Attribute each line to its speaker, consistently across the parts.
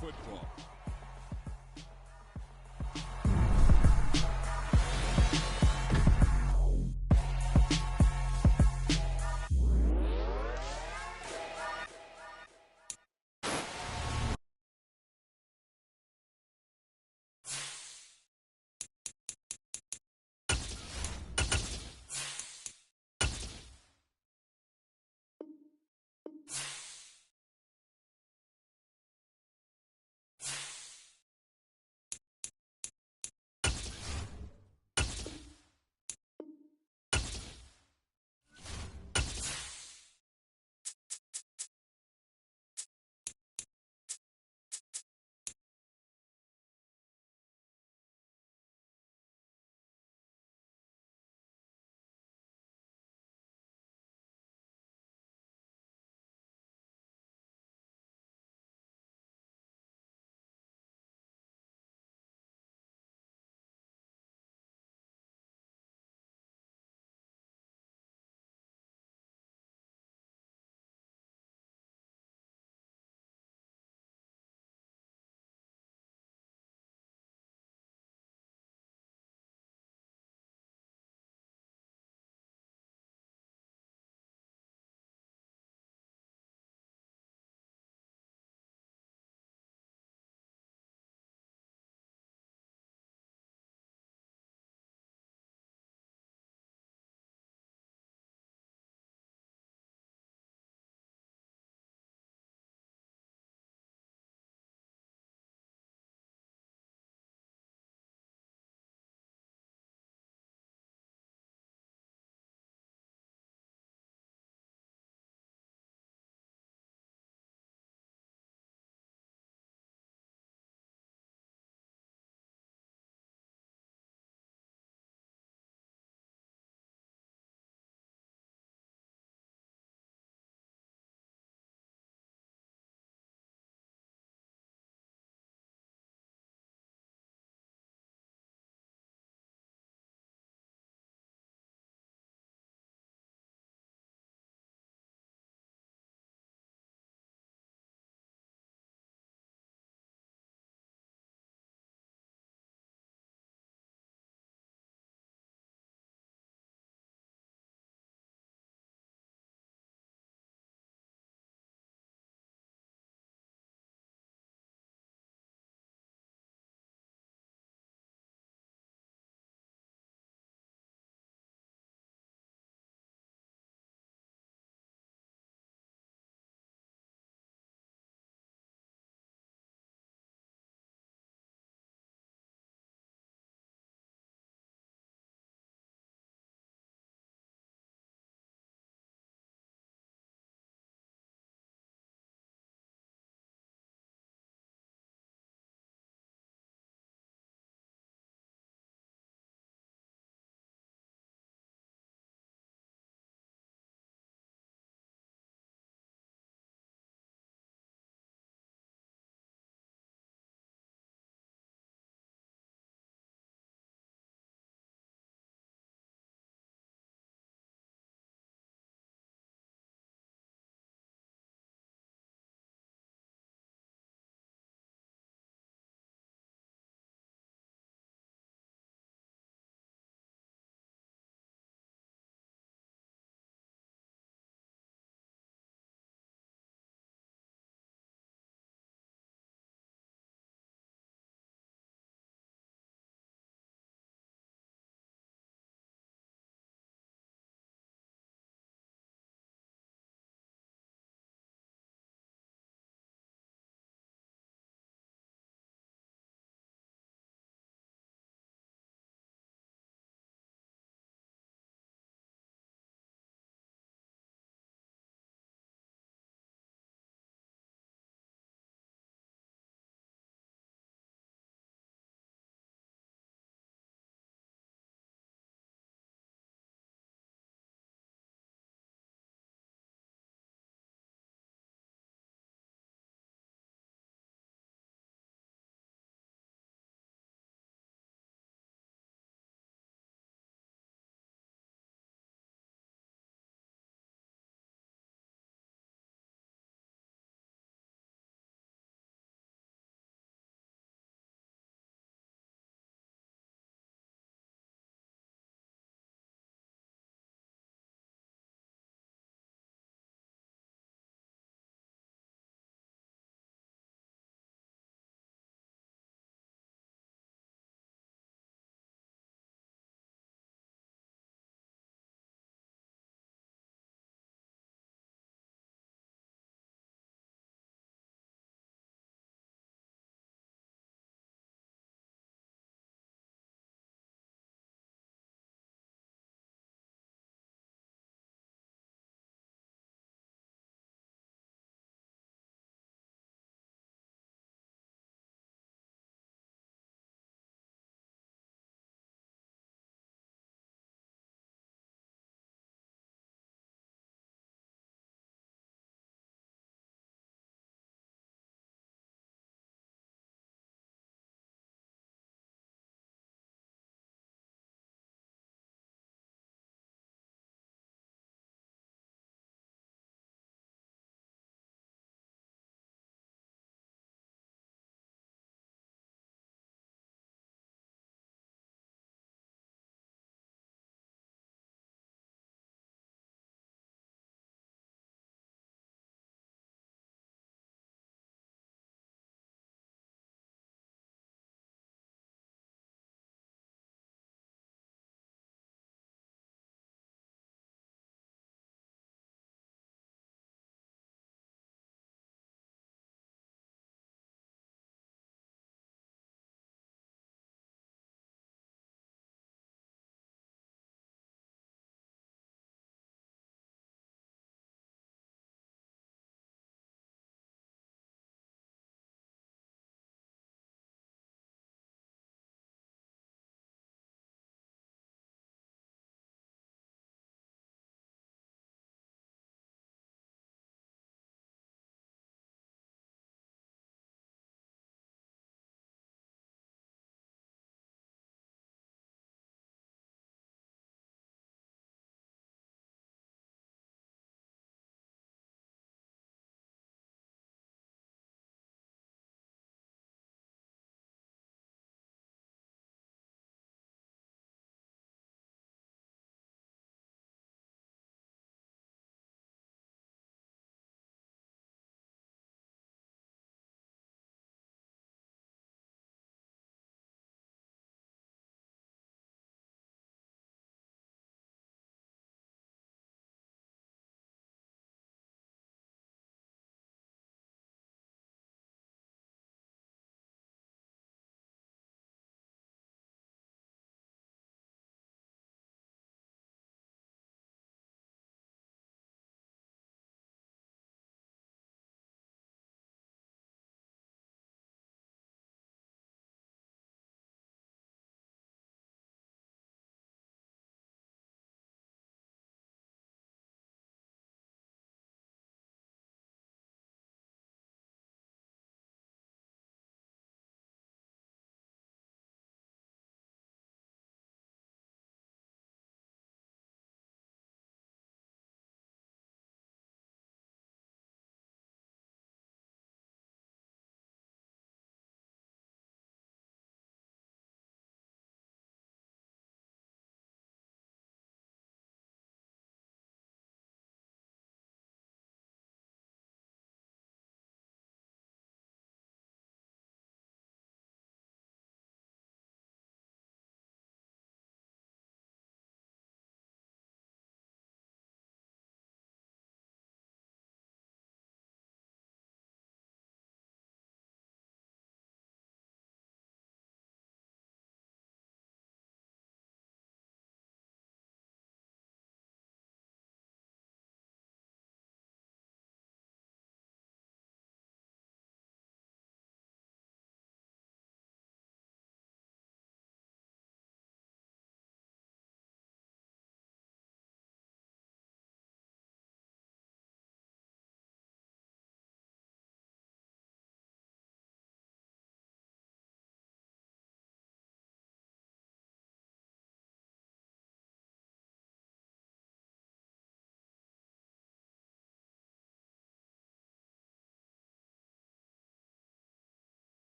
Speaker 1: football.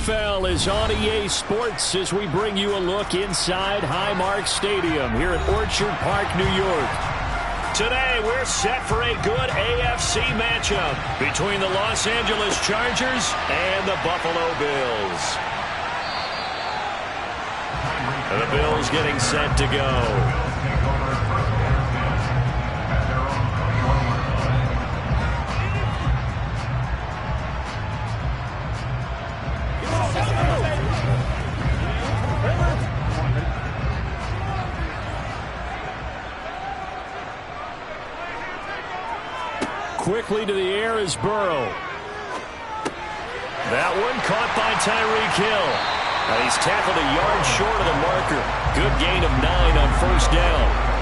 Speaker 1: NFL is on EA Sports as we bring you a look inside Highmark Stadium here at Orchard Park, New York. Today, we're set for a good AFC matchup between the Los Angeles Chargers and the Buffalo Bills. The Bills getting set to go. Quickly to the air is Burrow. That one caught by Tyreek Hill. And he's tackled a yard short of the marker. Good gain of 9 on first down.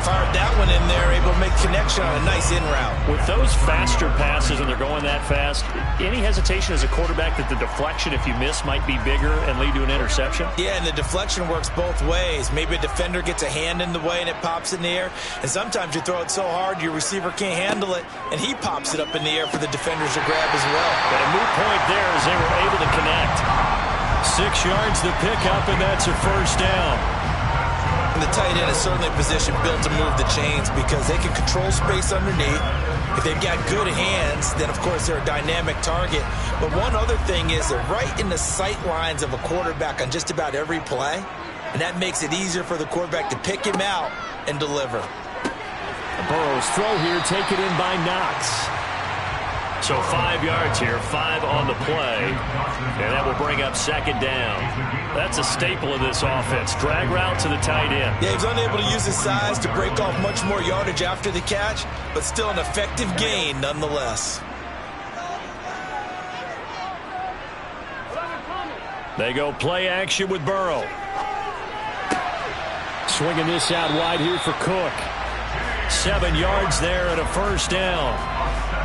Speaker 2: Fired that one in there, able to make connection on a nice in route.
Speaker 1: With those faster passes and they're going that fast, any hesitation as a quarterback that the deflection, if you miss, might be bigger and lead to an interception?
Speaker 2: Yeah, and the deflection works both ways. Maybe a defender gets a hand in the way and it pops in the air. And sometimes you throw it so hard your receiver can't handle it, and he pops it up in the air for the defenders to grab as well.
Speaker 1: But a moot point there as they were able to connect. 6 yards the pickup, and that's a first down.
Speaker 2: And the tight end is certainly a position built to move the chains because they can control space underneath. If they've got good hands, then, of course, they're a dynamic target. But one other thing is they're right in the sight lines of a quarterback on just about every play, and that makes it easier for the quarterback to pick him out and deliver.
Speaker 1: Burrow's throw here taken in by Knox. So 5 yards here, 5 on the play, and that will bring up second down. That's a staple of this offense. Drag route to the tight end.
Speaker 2: Yeah, he's unable to use his size to break off much more yardage after the catch, but still an effective gain nonetheless.
Speaker 1: They go play action with Burrow. Swinging this out wide here for Cook. 7 yards there and a first down.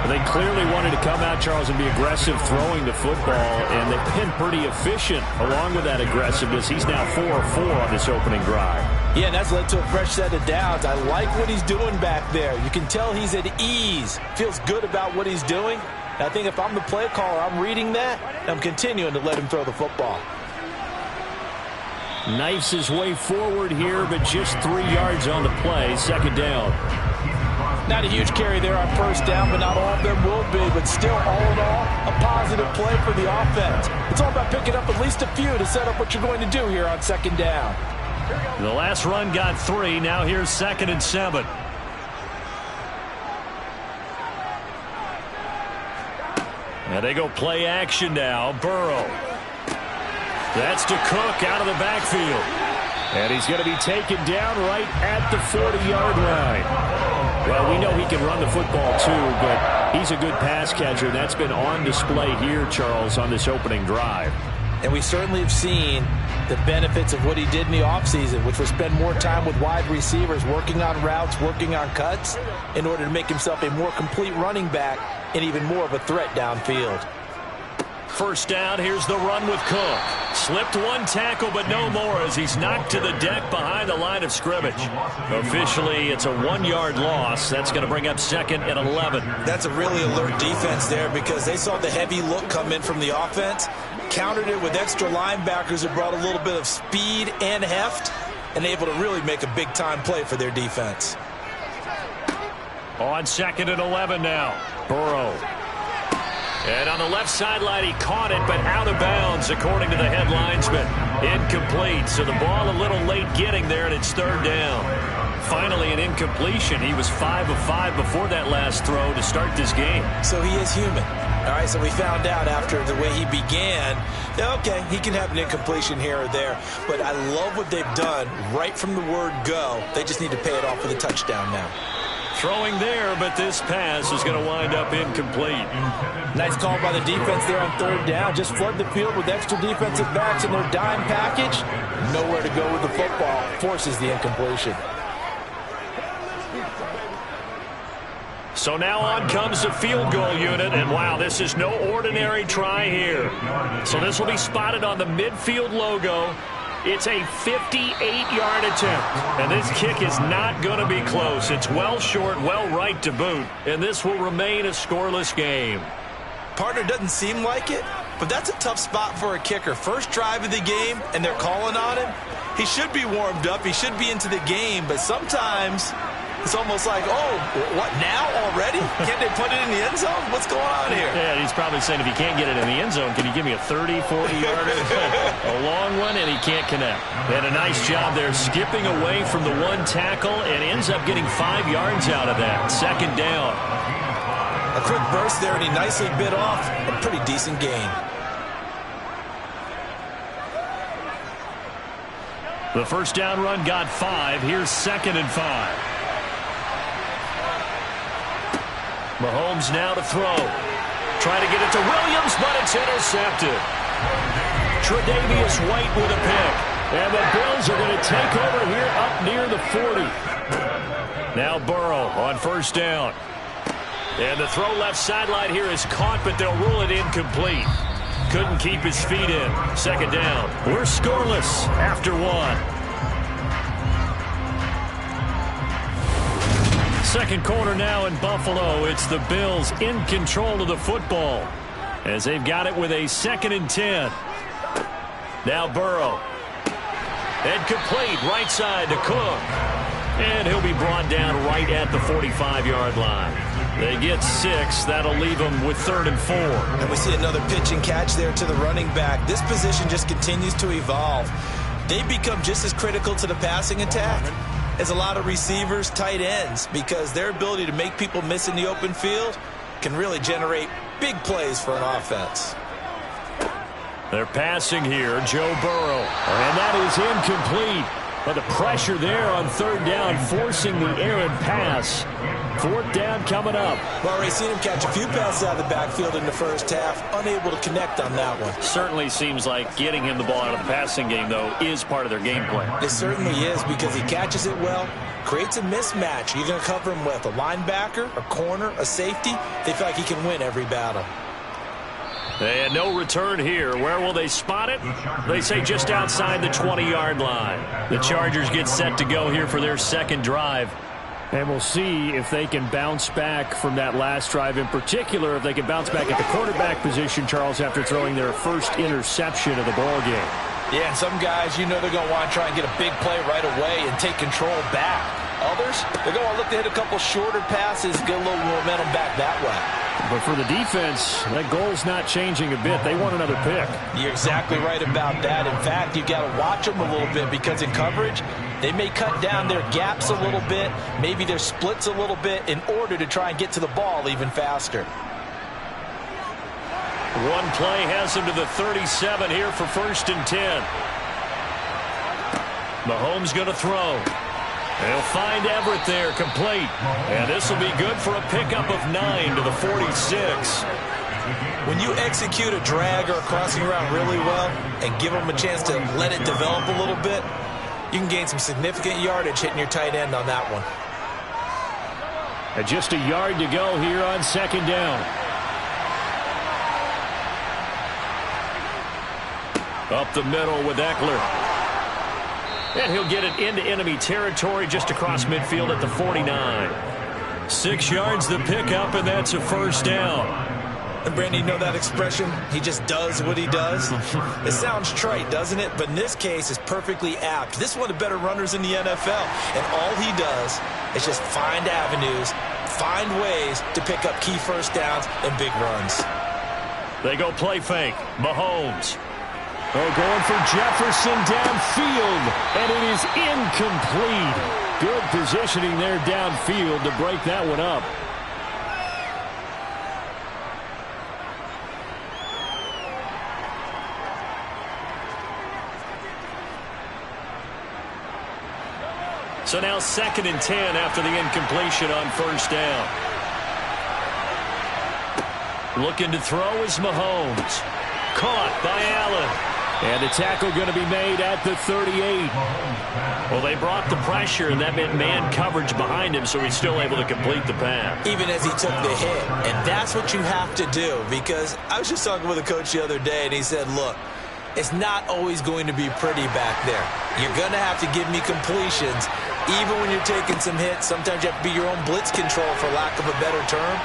Speaker 1: They clearly wanted to come out, Charles, and be aggressive throwing the football, and they've been pretty efficient along with that aggressiveness. He's now 4 of 4 on this opening drive.
Speaker 2: Yeah, and that's led to a fresh set of downs. I like what he's doing back there. You can tell he's at ease, feels good about what he's doing. And I think if I'm the play caller, I'm reading that, and I'm continuing to let him throw the football.
Speaker 1: Knifes his way forward here, but just 3 yards on the play. Second down.
Speaker 2: Not a huge carry there on first down, but not all of them will be. But still, all in all, a positive play for the offense. It's all about picking up at least a few to set up what you're going to do here on second down.
Speaker 1: The last run got 3. Now here's 2nd and 7. And they go play action now. Burrow. That's to Cook out of the backfield. And he's going to be taken down right at the 40-yard line. Well, we know he can run the football too, but he's a good pass catcher. That's been on display here, Charles, on this opening drive.
Speaker 2: And we certainly have seen the benefits of what he did in the offseason, which was spend more time with wide receivers, working on routes, working on cuts, in order to make himself a more complete running back and even more of a threat downfield.
Speaker 1: First down, here's the run with Cook. Slipped one tackle, but no more as he's knocked to the deck behind the line of scrimmage. Officially, it's a 1-yard loss. That's going to bring up 2nd and 11.
Speaker 2: That's a really alert defense there because they saw the heavy look come in from the offense, countered it with extra linebackers that brought a little bit of speed and heft, and able to really make a big-time play for their defense.
Speaker 1: On 2nd and 11 now, Burrow. And on the left sideline, he caught it, but out of bounds, according to the head linesman. Incomplete, so the ball a little late getting there, and it's 3rd down. Finally, an incompletion. He was 5 of 5 before that last throw to start this game.
Speaker 2: So he is human. All right, so we found out after the way he began, okay, he can have an incompletion here or there, but I love what they've done right from the word go. They just need to pay it off with a touchdown now.
Speaker 1: Throwing there, but this pass is going to wind up incomplete.
Speaker 2: Nice call by the defense there on 3rd down. Just flood the field with extra defensive backs in their dime package. Nowhere to go with the football. Forces the incompletion.
Speaker 1: So now on comes the field goal unit, and wow, this is no ordinary try here. So this will be spotted on the midfield logo. It's a 58-yard attempt, and this kick is not going to be close. It's well short, well right to boot, and this will remain a scoreless game.
Speaker 2: Partner, doesn't seem like it, but that's a tough spot for a kicker. First drive of the game, and they're calling on him. He should be warmed up. He should be into the game, but sometimes it's almost like, oh, what, now already? Can't they put it in the end zone? What's going on here?
Speaker 1: Yeah, he's probably saying if he can't get it in the end zone, can you give me a 30, 40-yarder? A long one, and he can't connect. And a nice job there skipping away from the one tackle and ends up getting 5 yards out of that. Second down.
Speaker 2: A quick burst there, and he nicely bit off a pretty decent gain.
Speaker 1: The first down run got 5. Here's 2nd and 5. Mahomes now to throw. Trying to get it to Williams, but it's intercepted. Tre'Davious White with a pick. And the Bills are going to take over here up near the 40. Now Burrow on first down. And the throw left sideline here is caught, but they'll rule it incomplete. Couldn't keep his feet in. Second down. We're scoreless after 1. Second quarter now in Buffalo. It's the Bills in control of the football as they've got it with a 2nd and 10. Now Burrow. And complete right side to Cook. And he'll be brought down right at the 45-yard line. They get 6. That'll leave them with 3rd and 4.
Speaker 2: And we see another pitch and catch there to the running back. This position just continues to evolve. They become just as critical to the passing attack as a lot of receivers, tight ends, because their ability to make people miss in the open field can really generate big plays for an offense.
Speaker 1: They're passing here, Joe Burrow. And that is incomplete. But the pressure there on 3rd down, forcing the errant pass. 4th down coming up.
Speaker 2: Well, already seen him catch a few passes out of the backfield in the first half. Unable to connect on that one.
Speaker 1: Certainly seems like getting him the ball out of the passing game, though, is part of their game plan.
Speaker 2: It certainly is, because he catches it well, creates a mismatch. You're going to cover him with a linebacker, a corner, a safety. They feel like he can win every battle.
Speaker 1: And no return here. Where will they spot it? They say just outside the 20-yard line. The Chargers get set to go here for their second drive. And we'll see if they can bounce back from that last drive. In particular, if they can bounce back at the quarterback position, Charles, after throwing their first interception of the ball game.
Speaker 2: Yeah, and some guys, you know they're going to want to try and get a big play right away and take control back. Others, they're going to look to hit a couple shorter passes, get a little momentum back that way.
Speaker 1: But for the defense, that goal's not changing a bit. They want another pick.
Speaker 2: You're exactly right about that. In fact, you've got to watch them a little bit, because in coverage, they may cut down their gaps a little bit, maybe their splits a little bit, in order to try and get to the ball even faster.
Speaker 1: One play has him to the 37 here for 1st and 10. Mahomes going to throw. They'll find Everett there, complete. And this will be good for a pickup of 9 to the 46.
Speaker 2: When you execute a drag or a crossing route really well and give them a chance to let it develop a little bit, you can gain some significant yardage hitting your tight end on that one.
Speaker 1: And just a yard to go here on 2nd down. Up the middle with Eckler. And he'll get it into enemy territory just across midfield at the 49. 6 yards the pickup, and that's a 1st down.
Speaker 2: And Brandon, you know that expression? He just does what he does. It sounds trite, doesn't it? But in this case, it's perfectly apt. This is one of the better runners in the NFL. And all he does is just find avenues, find ways to pick up key first downs and big runs.
Speaker 1: They go play fake. Mahomes. Oh, going for Jefferson downfield, and it is incomplete. Good positioning there downfield to break that one up. So now 2nd and 10 after the incompletion on 1st down. Looking to throw is Mahomes. Caught by Allen. And a tackle going to be made at the 38. Well, they brought the pressure, and that meant man coverage behind him, so he's still able to complete the pass.
Speaker 2: Even as he took the hit. And that's what you have to do, because I was just talking with a coach the other day, and he said, look, it's not always going to be pretty back there. You're going to have to give me completions. Even when you're taking some hits, sometimes you have to be your own blitz control, for lack of a better term.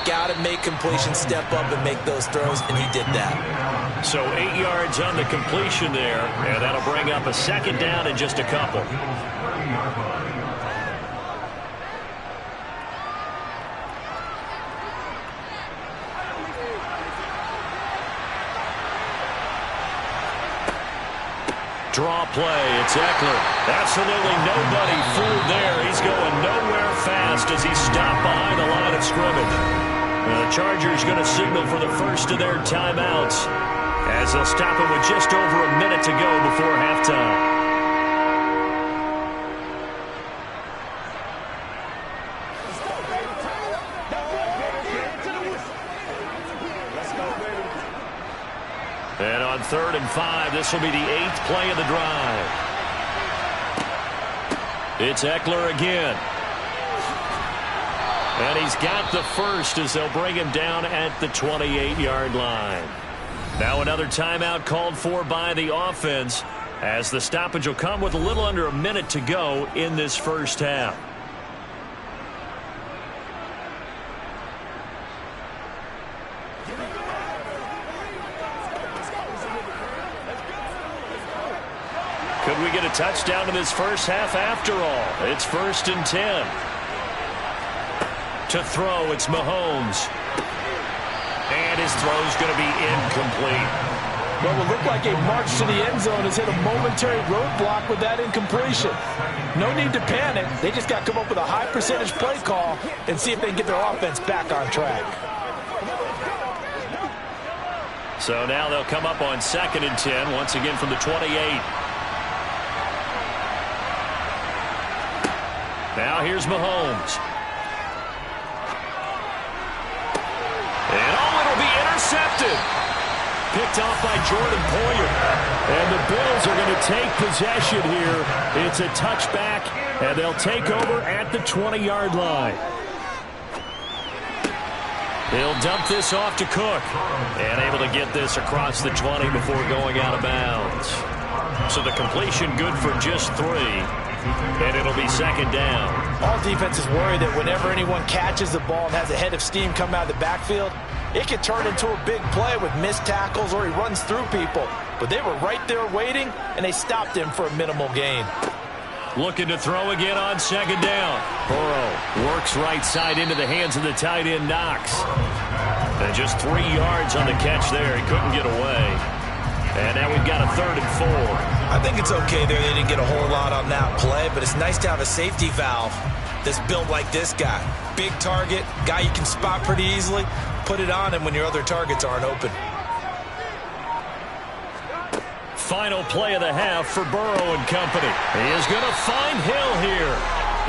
Speaker 2: got to make completion, step up and make those throws, and he did that.
Speaker 1: So 8 yards on the completion there, and that'll bring up a second down in just a couple. Draw play, it's Ekeler. Absolutely nobody fooled there. He's going nowhere fast as he's stopped behind the line of scrimmage. The Chargers going to signal for the first of their timeouts as they'll stop him with just over a minute to go before halftime. And on 3rd and 5, this will be the 8th play of the drive. It's Ekeler again. And he's got the first as they'll bring him down at the 28-yard line. Now another timeout called for by the offense as the stoppage will come with a little under a minute to go in this first half. Could we get a touchdown in this first half after all? It's 1st and 10. To throw, it's Mahomes. And his throw's going to be incomplete.
Speaker 3: Well, it looked like a march to the end zone has hit a momentary roadblock with that incompletion. No need to panic. They just got to come up with a high percentage play call and see if they can get their offense back on track.
Speaker 1: So now they'll come up on 2nd and 10, once again from the 28. Now here's Mahomes. And it'll be intercepted. Picked off by Jordan Poyer. And the Bills are going to take possession here. It's a touchback, and they'll take over at the 20-yard line. He'll dump this off to Cook. And able to get this across the 20 before going out of bounds. So the completion good for just 3. And it'll be 2nd down.
Speaker 3: All defenses worry that whenever anyone catches the ball and has a head of steam come out of the backfield, it can turn into a big play with missed tackles or he runs through people. But they were right there waiting, and they stopped him for a minimal gain.
Speaker 1: Looking to throw again on 2nd down. Burrow works right side into the hands of the tight end, Knox. And just 3 yards on the catch there. He couldn't get away. And now we've got a 3rd and 4.
Speaker 2: I think it's okay there. They didn't get a whole lot on that play, but it's nice to have a safety valve that's built like this guy. Big target, guy you can spot pretty easily. Put it on him when your other targets aren't open.
Speaker 1: Final play of the half for Burrow and company. He is going to find Hill here.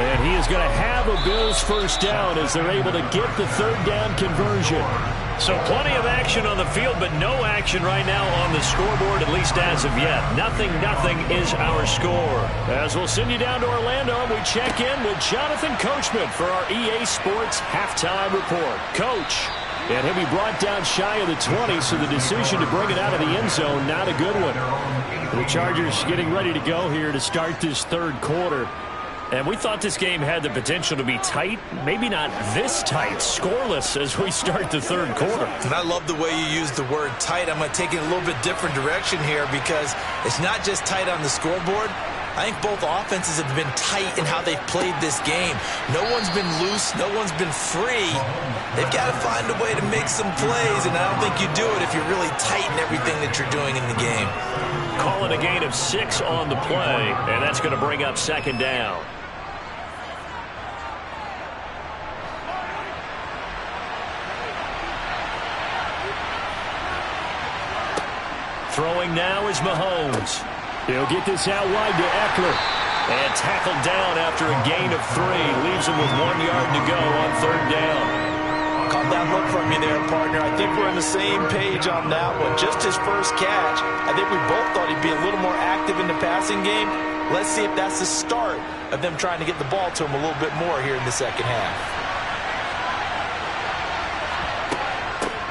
Speaker 1: And he is going to have a Bills first down as they're able to get the 3rd down conversion. So plenty of action on the field, but no action right now on the scoreboard, at least as of yet. Nothing is our score. As we'll send you down to Orlando, we check in with Jonathan Coachman for our EA Sports Halftime Report. Coach, and he'll be brought down shy of the 20, so the decision to bring it out of the end zone, not a good one. The Chargers getting ready to go here to start this 3rd quarter. And we thought this game had the potential to be tight, maybe not this tight, scoreless as we start the 3rd quarter.
Speaker 2: And I love the way you use the word tight. I'm going to take it a little bit different direction here because it's not just tight on the scoreboard. I think both offenses have been tight in how they've played this game. No one's been loose. No one's been free. They've got to find a way to make some plays, and I don't think you do it if you're really tight in everything that you're doing in the game.
Speaker 1: Calling a gain of 6 on the play, and that's going to bring up 2nd down. Throwing now is Mahomes. He'll get this out wide to Ekeler. And tackled down after a gain of 3. Leaves him with 1 yard to go on 3rd down.
Speaker 3: Caught that look from you there, partner. I think we're on the same page on that one. Just his first catch. I think we both thought he'd be a little more active in the passing game. Let's see if that's the start of them trying to get the ball to him a little bit more here in the second half.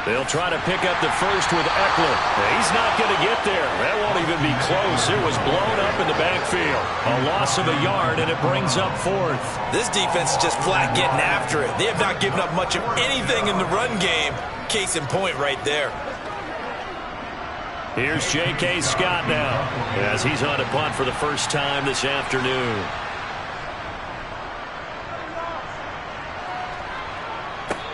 Speaker 1: They'll try to pick up the first with Eckler. He's not going to get there. That won't even be close. It was blown up in the backfield. A loss of a yard, and it brings up fourth.
Speaker 2: This defense is just flat getting after it. They have not given up much of anything in the run game. Case in point right there.
Speaker 1: Here's J.K. Scott now as he's on a punt for the first time this afternoon.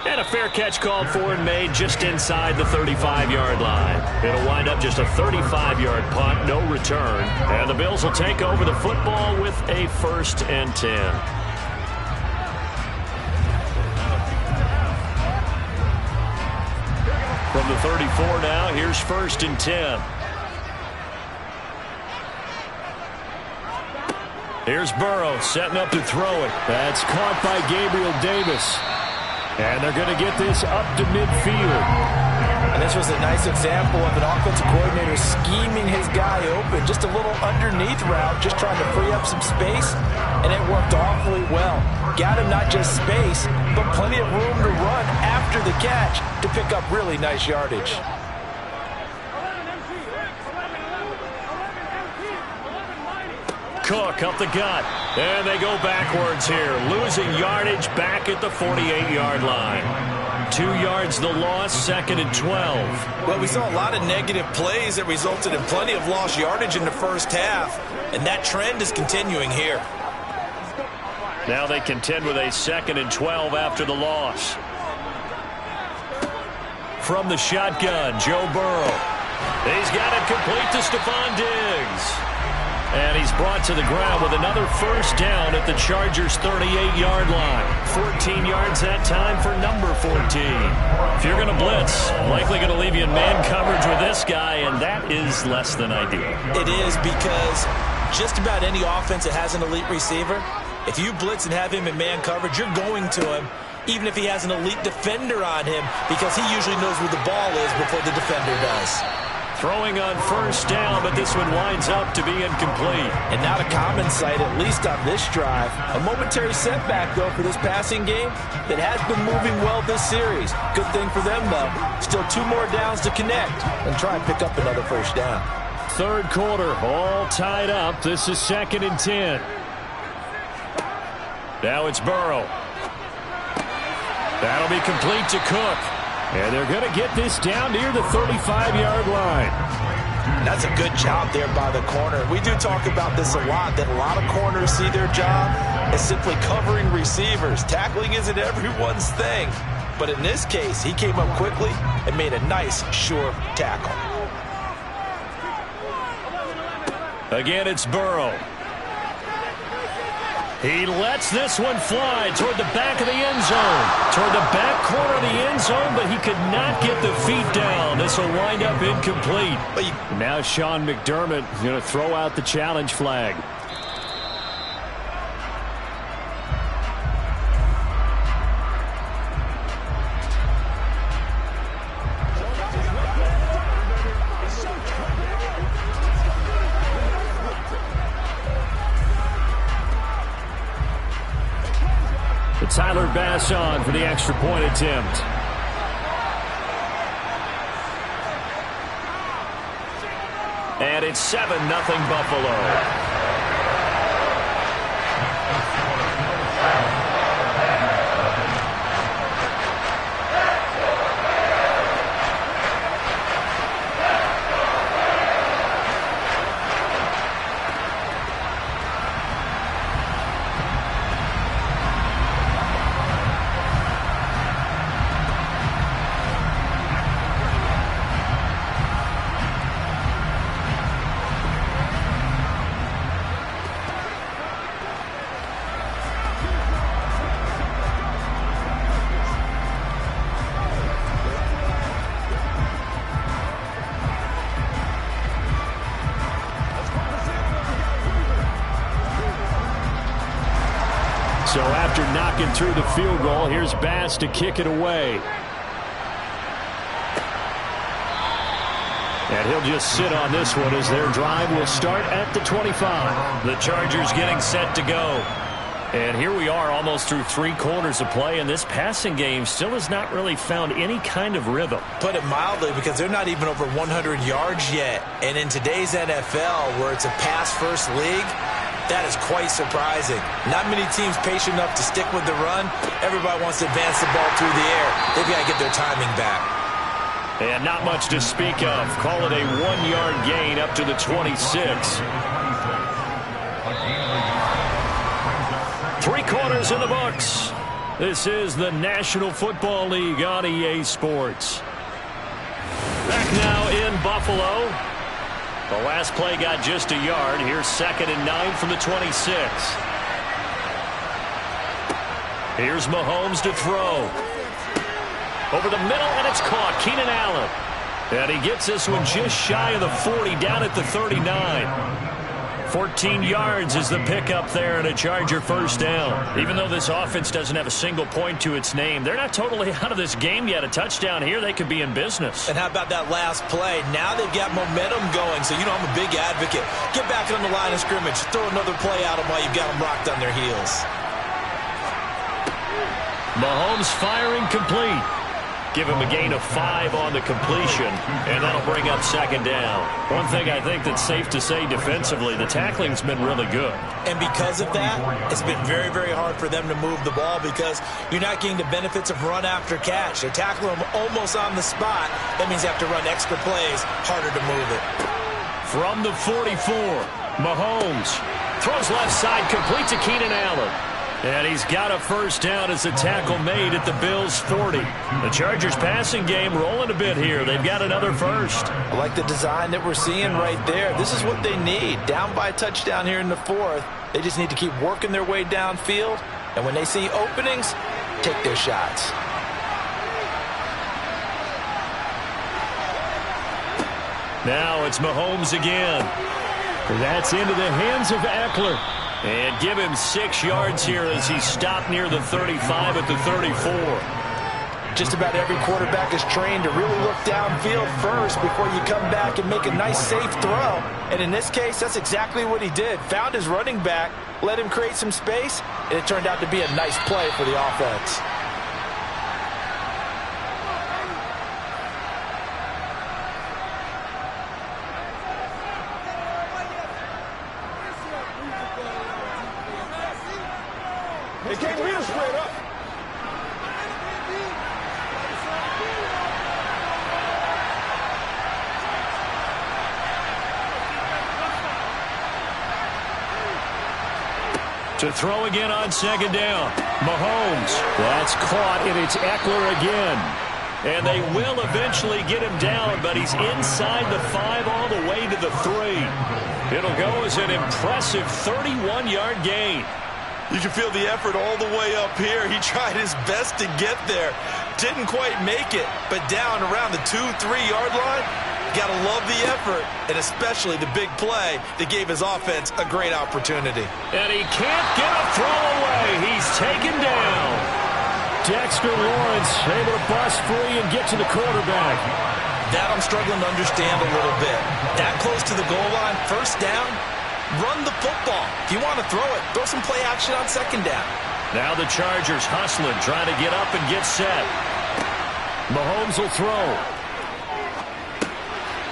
Speaker 1: And a fair catch called for and made just inside the 35-yard line. It'll wind up just a 35-yard punt, no return. And the Bills will take over the football with a 1st and 10. From the 34 now, here's 1st and 10. Here's Burrow setting up to throw it. That's caught by Gabriel Davis. And they're going to get this up to midfield.
Speaker 3: And this was a nice example of an offensive coordinator scheming his guy open. Just a little underneath route, just trying to free up some space. And it worked awfully well. Got him not just space, but plenty of room to run after the catch to pick up really nice yardage.
Speaker 1: Cook up the gut. And they go backwards here. Losing yardage back at the 48-yard line. 2 yards the loss, 2nd and 12.
Speaker 2: Well, we saw a lot of negative plays that resulted in plenty of lost yardage in the first half. And that trend is continuing here.
Speaker 1: Now they contend with a 2nd and 12 after the loss. From the shotgun, Joe Burrow. He's got it complete to Stephon Diggs. And he's brought to the ground with another first down at the Chargers' 38-yard line. 14 yards that time for number 14. If you're going to blitz, likely going to leave you in man coverage with this guy, and that is less than ideal.
Speaker 2: It is, because just about any offense that has an elite receiver, if you blitz and have him in man coverage, you're going to him, even if he has an elite defender on him, because he usually knows where the ball is before the defender does.
Speaker 1: Throwing on first down, but this one winds up to be incomplete.
Speaker 3: And not a common sight, at least on this drive. A momentary setback, though, for this passing game that has been moving well this series. Good thing for them, though. Still 2 more downs to connect and try and pick up another first down.
Speaker 1: 3rd quarter, all tied up. This is 2nd and 10. Now it's Burrow. That'll be complete to Cook. And they're going to get this down near the 35-yard line.
Speaker 3: That's a good job there by the corner. We do talk about this a lot, that a lot of corners see their job as simply covering receivers. Tackling isn't everyone's thing. But in this case, he came up quickly and made a nice, sure tackle.
Speaker 1: Again, it's Burrow. He lets this one fly toward the back of the end zone. Toward the back corner of the end zone, but he could not get the feet down. This will wind up incomplete. Now Sean McDermott going to throw out the challenge flag. Tyler Bass on for the extra point attempt. And it's 7-0 Buffalo. So after knocking through the field goal, here's Bass to kick it away. And he'll just sit on this one as their drive will start at the 25. The Chargers getting set to go. And here we are almost through 3 quarters of play, and this passing game still has not really found any kind of rhythm.
Speaker 2: Put it mildly, because they're not even over 100 yards yet. And in today's NFL, where it's a pass-first league, that is quite surprising. Not many teams patient enough to stick with the run. Everybody wants to advance the ball through the air. They've got to get their timing back.
Speaker 1: And not much to speak of. Call it a 1-yard gain up to the 26. 3 quarters in the books. This is the National Football League on EA Sports. Back now in Buffalo. The last play got just a yard. Here's 2nd and 9 from the 26. Here's Mahomes to throw. Over the middle, and it's caught. Keenan Allen. And he gets this one just shy of the 40, down at the 39. 14 yards is the pickup there, and a Charger first down. Even though this offense doesn't have a single point to its name, they're not totally out of this game yet. A touchdown here, they could be in business.
Speaker 2: And how about that last play? Now they've got momentum going, so you know I'm a big advocate. Get back on the line of scrimmage. Throw another play at them while you've got them locked on their heels.
Speaker 1: Mahomes firing complete. Give him a gain of 5 on the completion, and that'll bring up 2nd down. One thing I think that's safe to say defensively, the tackling's been really good.
Speaker 2: And because of that, it's been very, very hard for them to move the ball because you're not getting the benefits of run after catch. They're tackling them almost on the spot. That means you have to run extra plays, harder to move it.
Speaker 1: From the 44, Mahomes throws left side, complete to Keenan Allen. And he's got a first down as a tackle made at the Bills' 40. The Chargers passing game rolling a bit here. They've got another first.
Speaker 3: I like the design that we're seeing right there. This is what they need. Down by a touchdown here in the 4th. They just need to keep working their way downfield. And when they see openings, take their shots.
Speaker 1: Now it's Mahomes again. That's into the hands of Eckler. And give him 6 yards here as he stopped near the 35 at the 34.
Speaker 3: Just about every quarterback is trained to really look downfield first before you come back and make a nice, safe throw. And in this case, that's exactly what he did. Found his running back, let him create some space, and it turned out to be a nice play for the offense.
Speaker 4: They can't read us straight up.
Speaker 1: To throw again on 2nd down. Mahomes. That's caught, and it's Eckler again. And they will eventually get him down, but he's inside the 5 all the way to the 3. It'll go as an impressive 31-yard gain.
Speaker 2: You can feel the effort all the way up here. He tried his best to get there. Didn't quite make it, but down around the 2-3-yard line, gotta love the effort, and especially the big play that gave his offense a great opportunity.
Speaker 1: And he can't get a throw away. He's taken down. Dexter Lawrence able to bust free and get to the quarterback.
Speaker 2: That I'm struggling to understand a little bit. That close to the goal line, first down, run the football. If you want to throw it, throw some play action on 2nd down.
Speaker 1: Now the Chargers hustling, trying to get up and get set. Mahomes will throw.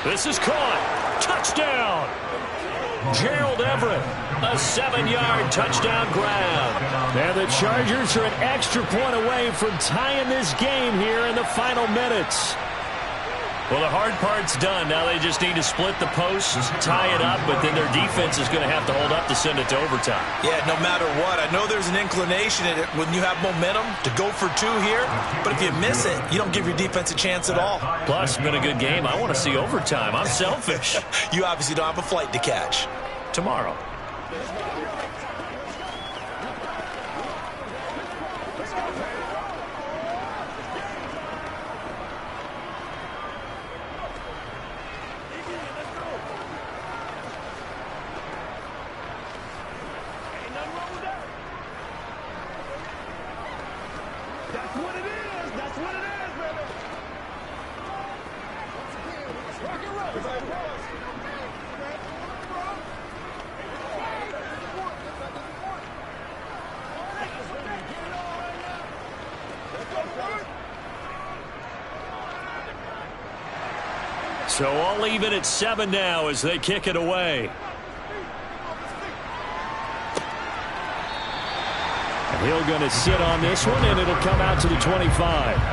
Speaker 1: This is caught. Touchdown. Gerald Everett, a 7-yard touchdown grab. And the Chargers are an extra point away from tying this game here in the final minutes. Well, the hard part's done. Now they just need to split the posts, tie it up, but then their defense is going to have to hold up to send it to overtime.
Speaker 2: Yeah, no matter what. I know there's an inclination in it when you have momentum to go for 2 here, but if you miss it, you don't give your defense a chance at all.
Speaker 1: Plus, it's been a good game. I want to see overtime. I'm selfish.
Speaker 2: You obviously don't have a flight to catch.
Speaker 1: Tomorrow. So all even at 7 now as they kick it away. Hill going to sit on this one, and it'll come out to the 25.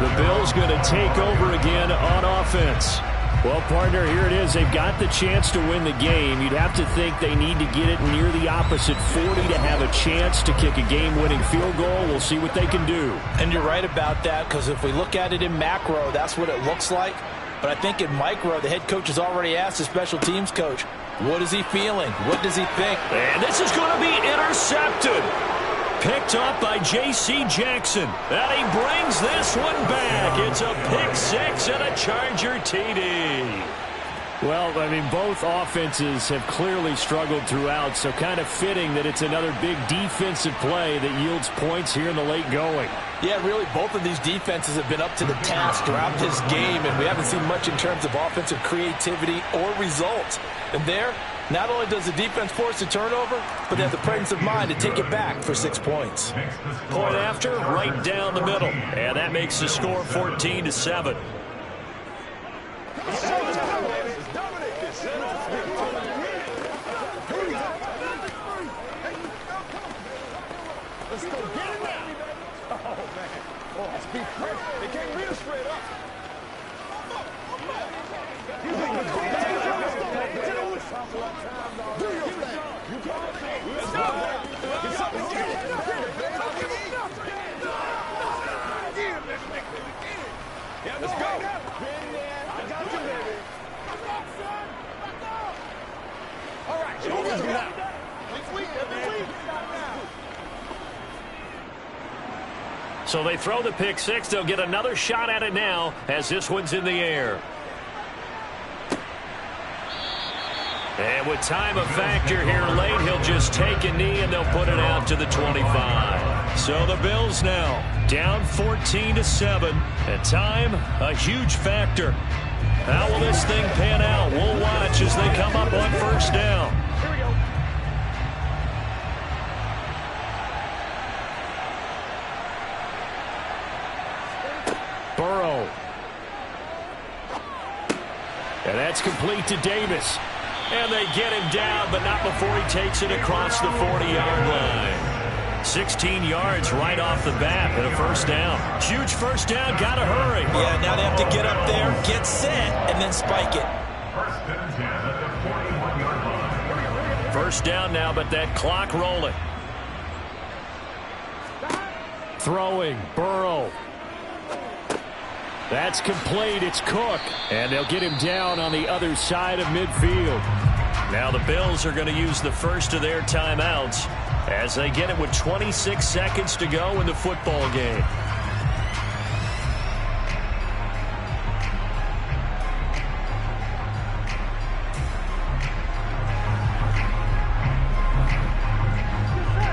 Speaker 1: The Bills going to take over again on offense. Well, partner, here it is. They've got the chance to win the game. You'd have to think they need to get it near the opposite 40 to have a chance to kick a game-winning field goal. We'll see what they can do.
Speaker 3: And you're right about that, because if we look at it in macro, that's what it looks like. But I think in micro, the head coach has already asked the special teams coach, what is he feeling? What does he think?
Speaker 1: And this is going to be intercepted. Picked up by J.C. Jackson. And he brings this one back. It's a pick six and a Charger TD. Well, I mean, both offenses have clearly struggled throughout, so kind of fitting that it's another big defensive play that yields points here in the late going.
Speaker 3: Yeah, really, both of these defenses have been up to the task throughout this game, and we haven't seen much in terms of offensive creativity or results. And there, not only does the defense force a turnover, but they have the presence of mind to take it back for 6 points.
Speaker 1: Point after, right down the middle. And that makes the score 14-7.
Speaker 4: Let's go get it now. Oh, man. Oh, let's be quick. They can't beat us straight up. Do your thing. You got it. Let's go. Get something. Yeah, let's go. I got you, baby. All right, shoulders down. Every week.
Speaker 1: So they throw the pick six. They'll get another shot at it now as this one's in the air. And with time a factor here late, he'll just take a knee and they'll put it out to the 25. So the Bills now down 14-7. And time, a huge factor. How will this thing pan out? We'll watch as they come up on first down.
Speaker 4: Here we go.
Speaker 1: Burrow. And that's complete to Davis. And they get him down, but not before he takes it across the 40-yard line. 16 yards right off the bat and a first down. Huge first down, gotta hurry.
Speaker 2: Yeah, now they have to get up there, get set, and then spike it.
Speaker 1: First down now, but that clock rolling. Throwing, Burrow. That's complete. It's Cook. And they'll get him down on the other side of midfield. Now the Bills are going to use the first of their timeouts as they get it with 26 seconds to go in the football game.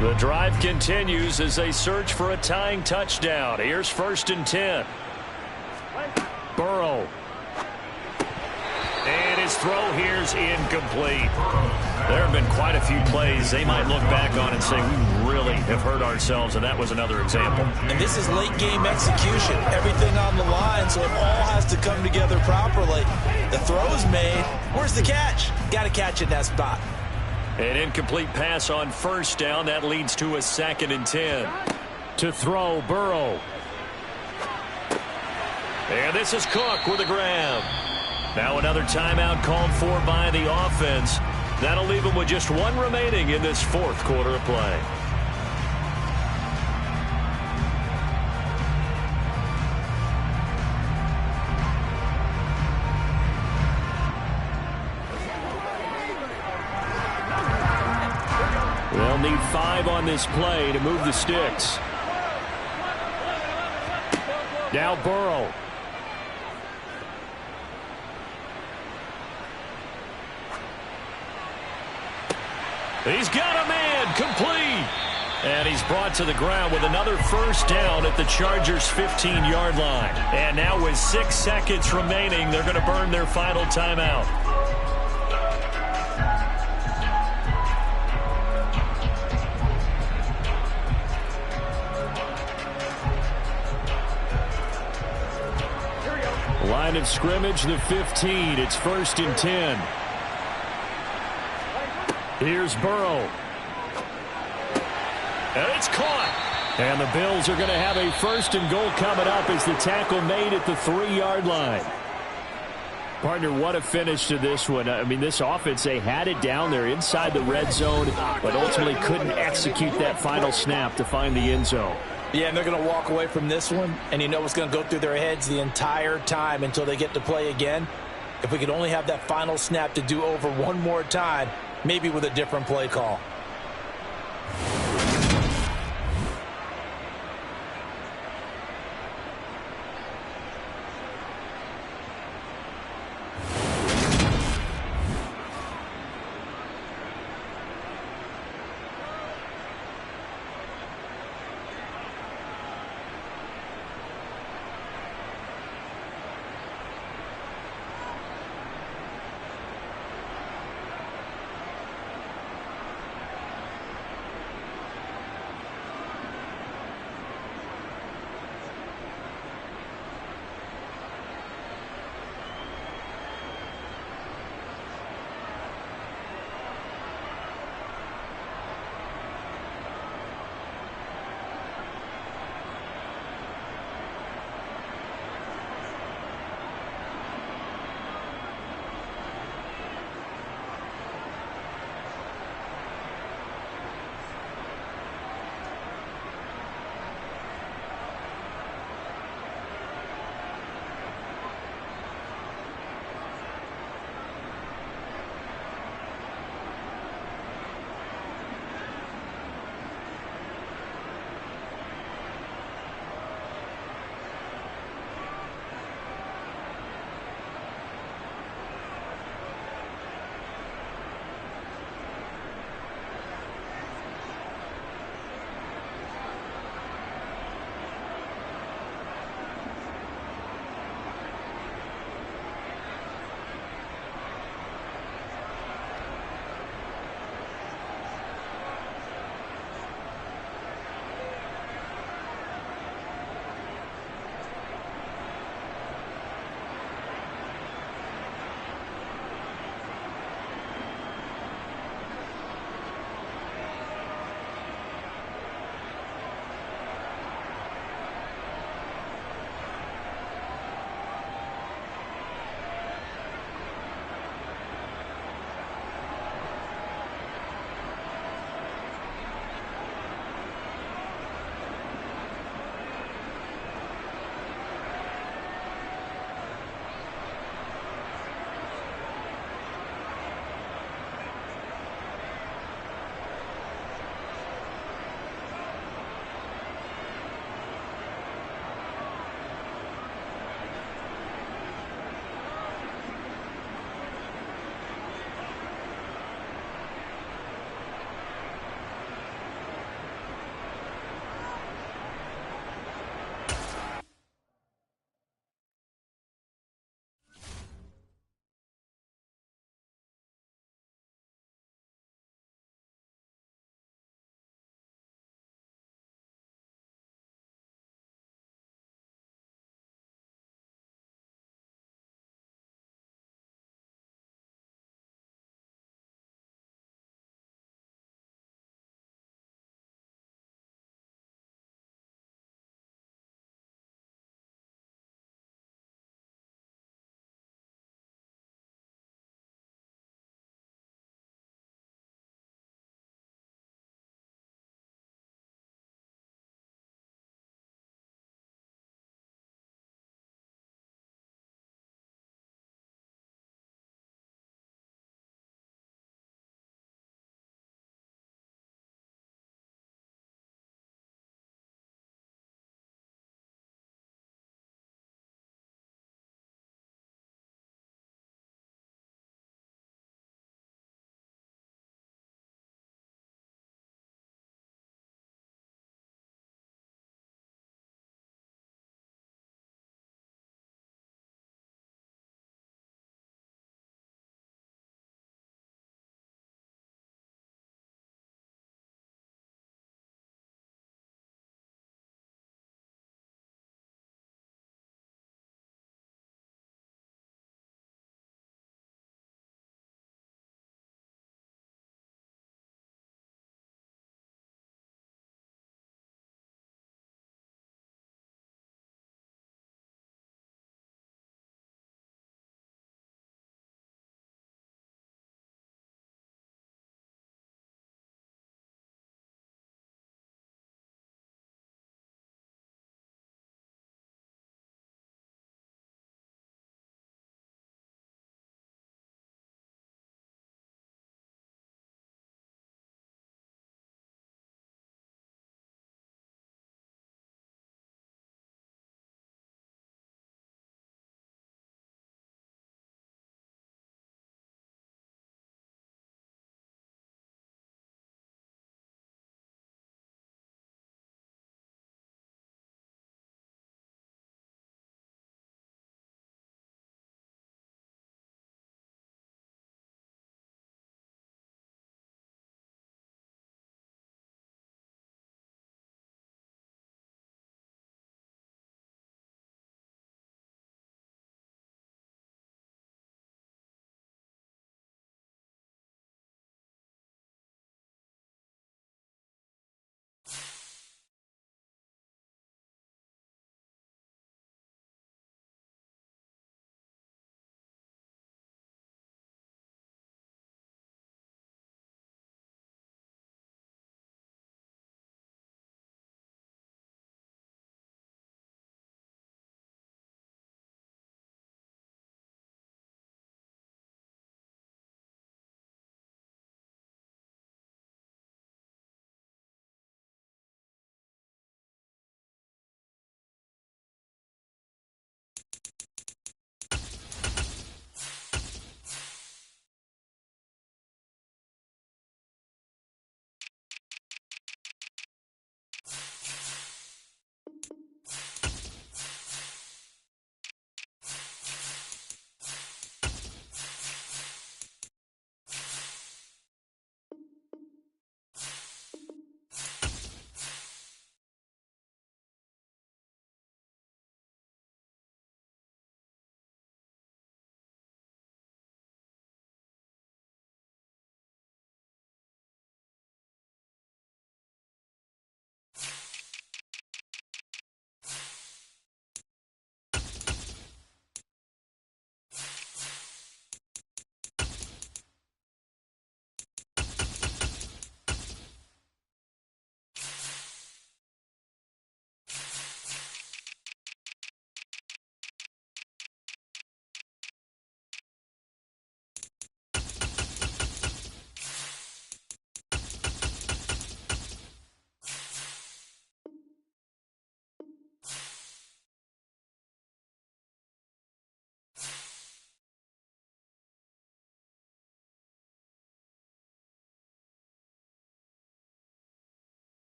Speaker 1: The drive continues as they search for a tying touchdown. Here's 1st and 10. Burrow. And his throw here's incomplete. There have been quite a few plays they might look back on and say, we really have hurt ourselves, and that was another example.
Speaker 2: And this is late game execution. Everything on the line, so it all has to come together properly. The throw is made. Where's the catch? Got to catch it in that spot.
Speaker 1: An incomplete pass on first down. That leads to a 2nd and 10. To throw, Burrow. And this is Cook with a grab. Now another timeout called for by the offense. That'll leave them with just one remaining in this 4th quarter of play. They'll need 5 on this play to move the sticks. Now Burrow. He's got a man, complete. And he's brought to the ground with another first down at the Chargers' 15-yard line. And now with 6 seconds remaining, they're going to burn their final timeout. line of scrimmage, the 15. It's 1st and 10. Here's Burrow. And it's caught. And the Bills are going to have a 1st and goal coming up as the tackle made at the 3-yard line. Partner, what a finish to this one. I mean, this offense, they had it down there inside the red zone, but ultimately couldn't execute that final snap to find the end zone.
Speaker 3: Yeah, and they're going to walk away from this one, and you know what's going to go through their heads the entire time until they get to play again. If we could only have that final snap to do over one more time, maybe with a different play call.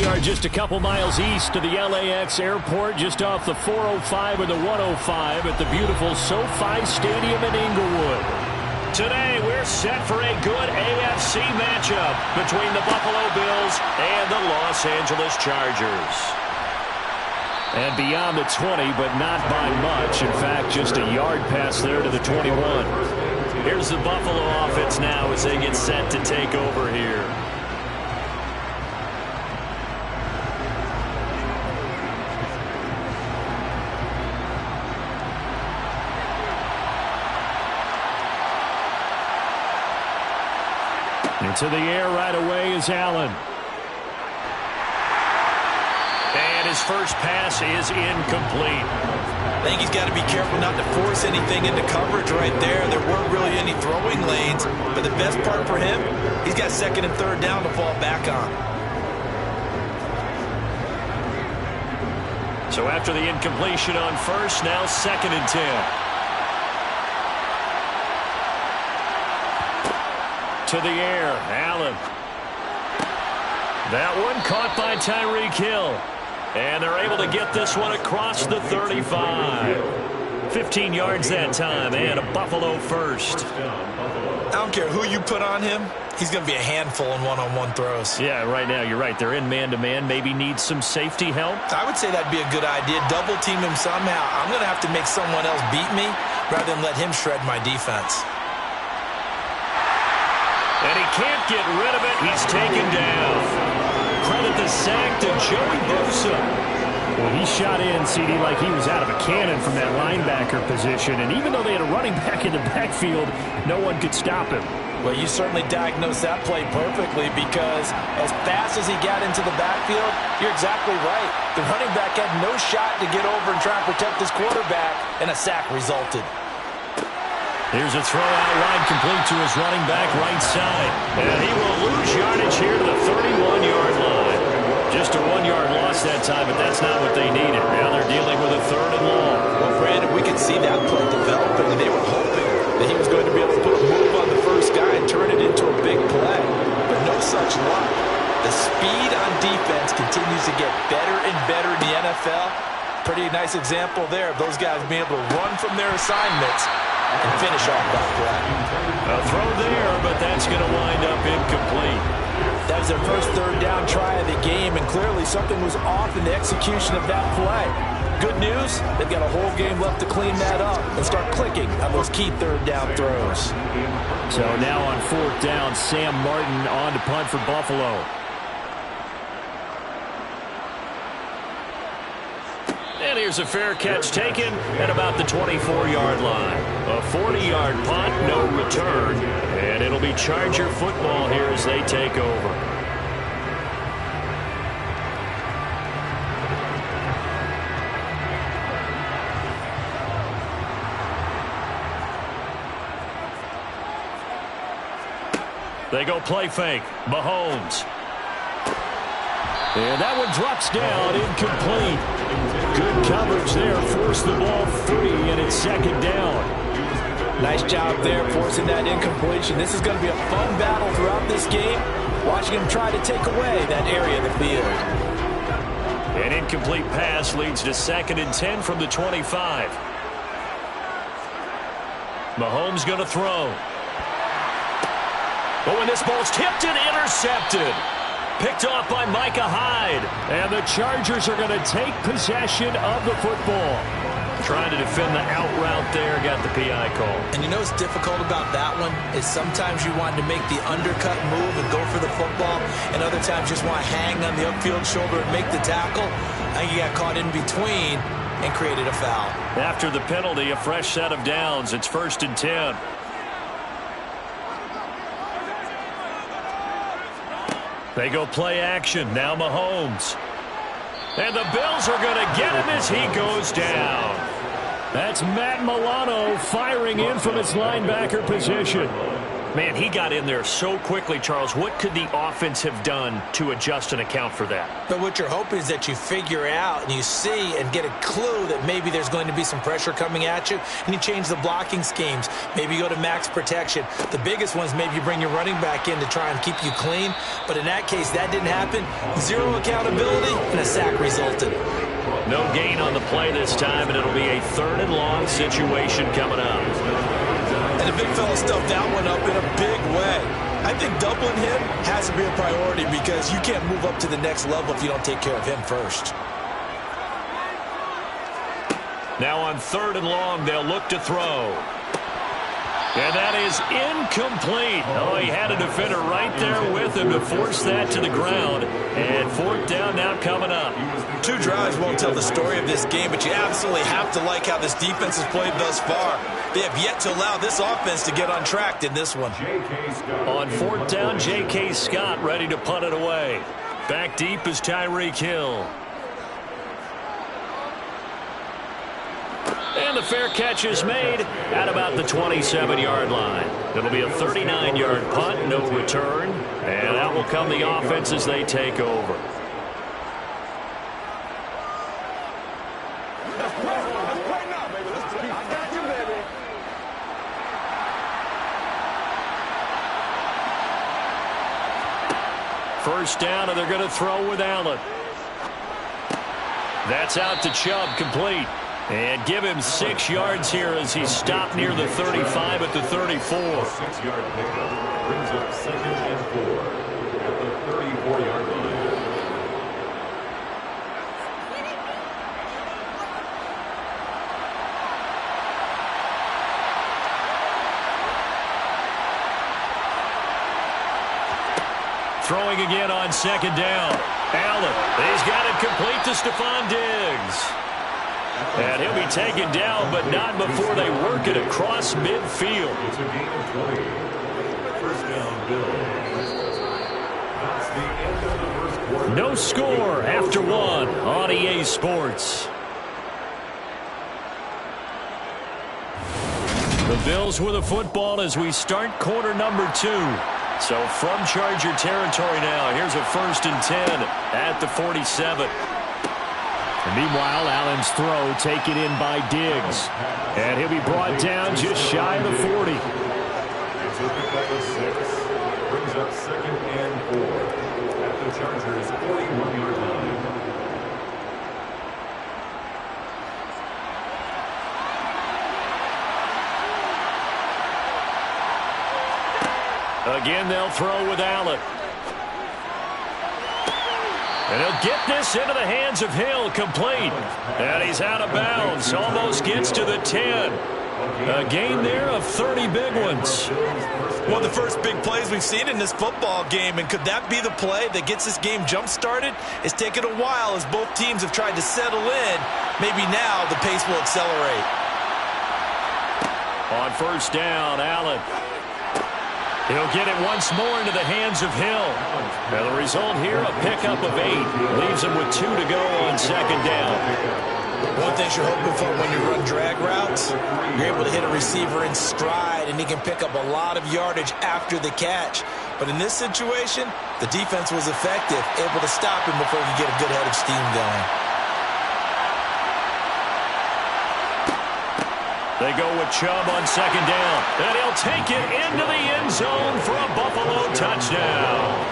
Speaker 1: We are just a couple miles east of the LAX airport, just off the 405 or the 105 at the beautiful SoFi Stadium in Inglewood. Today, we're set for a good AFC matchup between the Buffalo Bills and the Los Angeles Chargers. And beyond the 20, but not by much. In fact, just a yard pass there to the 21. Here's the Buffalo offense now as they get set to take over here. Into the air right away is Allen. And his first pass is incomplete.
Speaker 2: I think he's got to be careful not to force anything into coverage right there. There weren't really any throwing lanes, but the best part for him, he's got second and third down to fall back on.
Speaker 1: So after the incompletion on first, now second and 10. To the air, Allen. That one caught by Tyreek Hill. And they're able to get this one across the 35. 15 yards that time, and a Buffalo first.
Speaker 2: I don't care who you put on him. He's going to be a handful in one-on-one throws.
Speaker 1: Yeah, right now, you're right. They're in man-to-man. Maybe need some safety help.
Speaker 2: I would say that'd be a good idea. Double team him somehow. I'm going to have to make someone else beat me rather than let him shred my defense.
Speaker 1: And he can't get rid of it. He's taken down. Credit the sack to Joey Bosa. Well, he shot in, CD, like he was out of a cannon from that linebacker position. And even though they had a running back in the backfield, no one could stop him.
Speaker 3: Well, you certainly diagnosed that play perfectly because as fast as he got into the backfield, you're exactly right. The running back had no shot to get over and try and protect his quarterback, and a sack resulted.
Speaker 1: Here's a throw out wide complete to his running back right side. And he will lose yardage here to the 31-yard line. Just a 1-yard loss that time, but that's not what they needed. Now they're dealing with a third and long.
Speaker 2: Well, Brandon, we could see that play developing, and they were hoping that he was going to be able to put a move on the first guy and turn it into a big play. But no such luck. The speed on defense continues to get better and better in the NFL. Pretty nice example there of those guys being able to run from their assignments and finish off that play.
Speaker 1: A throw there, but that's going to wind up incomplete.
Speaker 3: That was their first third down try of the game, and clearly something was off in the execution of that play. Good news, they've got a whole game left to clean that up and start clicking on those key third down throws.
Speaker 1: So now on fourth down, Sam Martin on to punt for Buffalo. And here's a fair catch taken at about the 24-yard line. A 40-yard punt, no return. And it'll be Charger football here as they take over. They go play fake. Mahomes. And that one drops down, incomplete. Good coverage there, forced the ball free, and it's second down.
Speaker 3: Nice job there, forcing that incompletion. This is going to be a fun battle throughout this game, watching him try to take away that area of the field.
Speaker 1: An incomplete pass leads to second and 10 from the 25. Mahomes going to throw. But when this ball's tipped and intercepted. Picked off by Micah Hyde. And the Chargers are going to take possession of the football. Trying to defend the out route there, got the PI call.
Speaker 2: And you know what's difficult about that one is sometimes you want to make the undercut move and go for the football, and other times just want to hang on the upfield shoulder and make the tackle. I think you got caught in between and created a foul.
Speaker 1: After the penalty, a fresh set of downs. It's first and 10. They go play action. Now Mahomes. And the Bills are going to get him as he goes down. That's Matt Milano firing in from his linebacker position. Man, he got in there so quickly, Charles. What could the offense have done to adjust and account for that?
Speaker 2: But what you're hoping is that you figure out and you see and get a clue that maybe there's going to be some pressure coming at you, and you change the blocking schemes. Maybe you go to max protection. The biggest one is maybe you bring your running back in to try and keep you clean. But in that case, that didn't happen. Zero accountability, and a sack resulted.
Speaker 1: No gain on the play this time, and it'll be a 3rd and long situation coming up.
Speaker 2: And the big fella stuffed that one up in a big way. I think doubling him has to be a priority because you can't move up to the next level if you don't take care of him first.
Speaker 1: Now on 3rd and long, they'll look to throw. And that is incomplete. Oh, he had a defender right there with him to force that to the ground. And 4th down now coming up.
Speaker 2: 2 drives won't tell the story of this game, but you absolutely have to like how this defense has played thus far. They have yet to allow this offense to get untracked in this one.
Speaker 1: On 4th down, J.K. Scott ready to punt it away. Back deep is Tyreek Hill. And the fair catch is made at about the 27-yard line. It'll be a 39-yard punt, no return. And out will come the offense as they take over. First down, and they're going to throw with Allen. That's out to Chubb, complete. And give him 6 yards here as he stopped near the 35 at the 34.
Speaker 4: 6-yard pickup brings up 2nd and 4 at the 34-yard line.
Speaker 1: Throwing again on 2nd down. Allen, he's got it complete to Stephon Diggs. And he'll be taken down, but not before they work it across midfield.
Speaker 4: It's a gain of 20. First down, Bills. That's the end of the first quarter.
Speaker 1: No score after 1 on EA Sports. The Bills with the football as we start quarter number 2. So from Charger territory now, here's a 1st and 10 at the 47. And meanwhile, Allen's throw taken in by Diggs. And he'll be brought down just shy of the 40.
Speaker 4: It's a pickup of 6. Brings up 2nd and 4 at the Chargers' 41-yard line.
Speaker 1: Again, they'll throw with Allen. And he'll get this into the hands of Hill, complete. And he's out of bounds, almost gets to the 10. A gain there of 30 big ones.
Speaker 2: One of the first big plays we've seen in this football game, and could that be the play that gets this game jump-started? It's taken a while as both teams have tried to settle in. Maybe now the pace will accelerate.
Speaker 1: On 1st down, Allen. He'll get it once more into the hands of Hill. And the result here, a pickup of 8. Leaves him with 2 to go on 2nd down.
Speaker 2: One thing you're hoping for when you run drag routes, you're able to hit a receiver in stride, and he can pick up a lot of yardage after the catch. But in this situation, the defense was effective, able to stop him before he could get a good head of steam going.
Speaker 1: They go with Chubb on 2nd down. And he'll take it into the end zone for a Buffalo touchdown.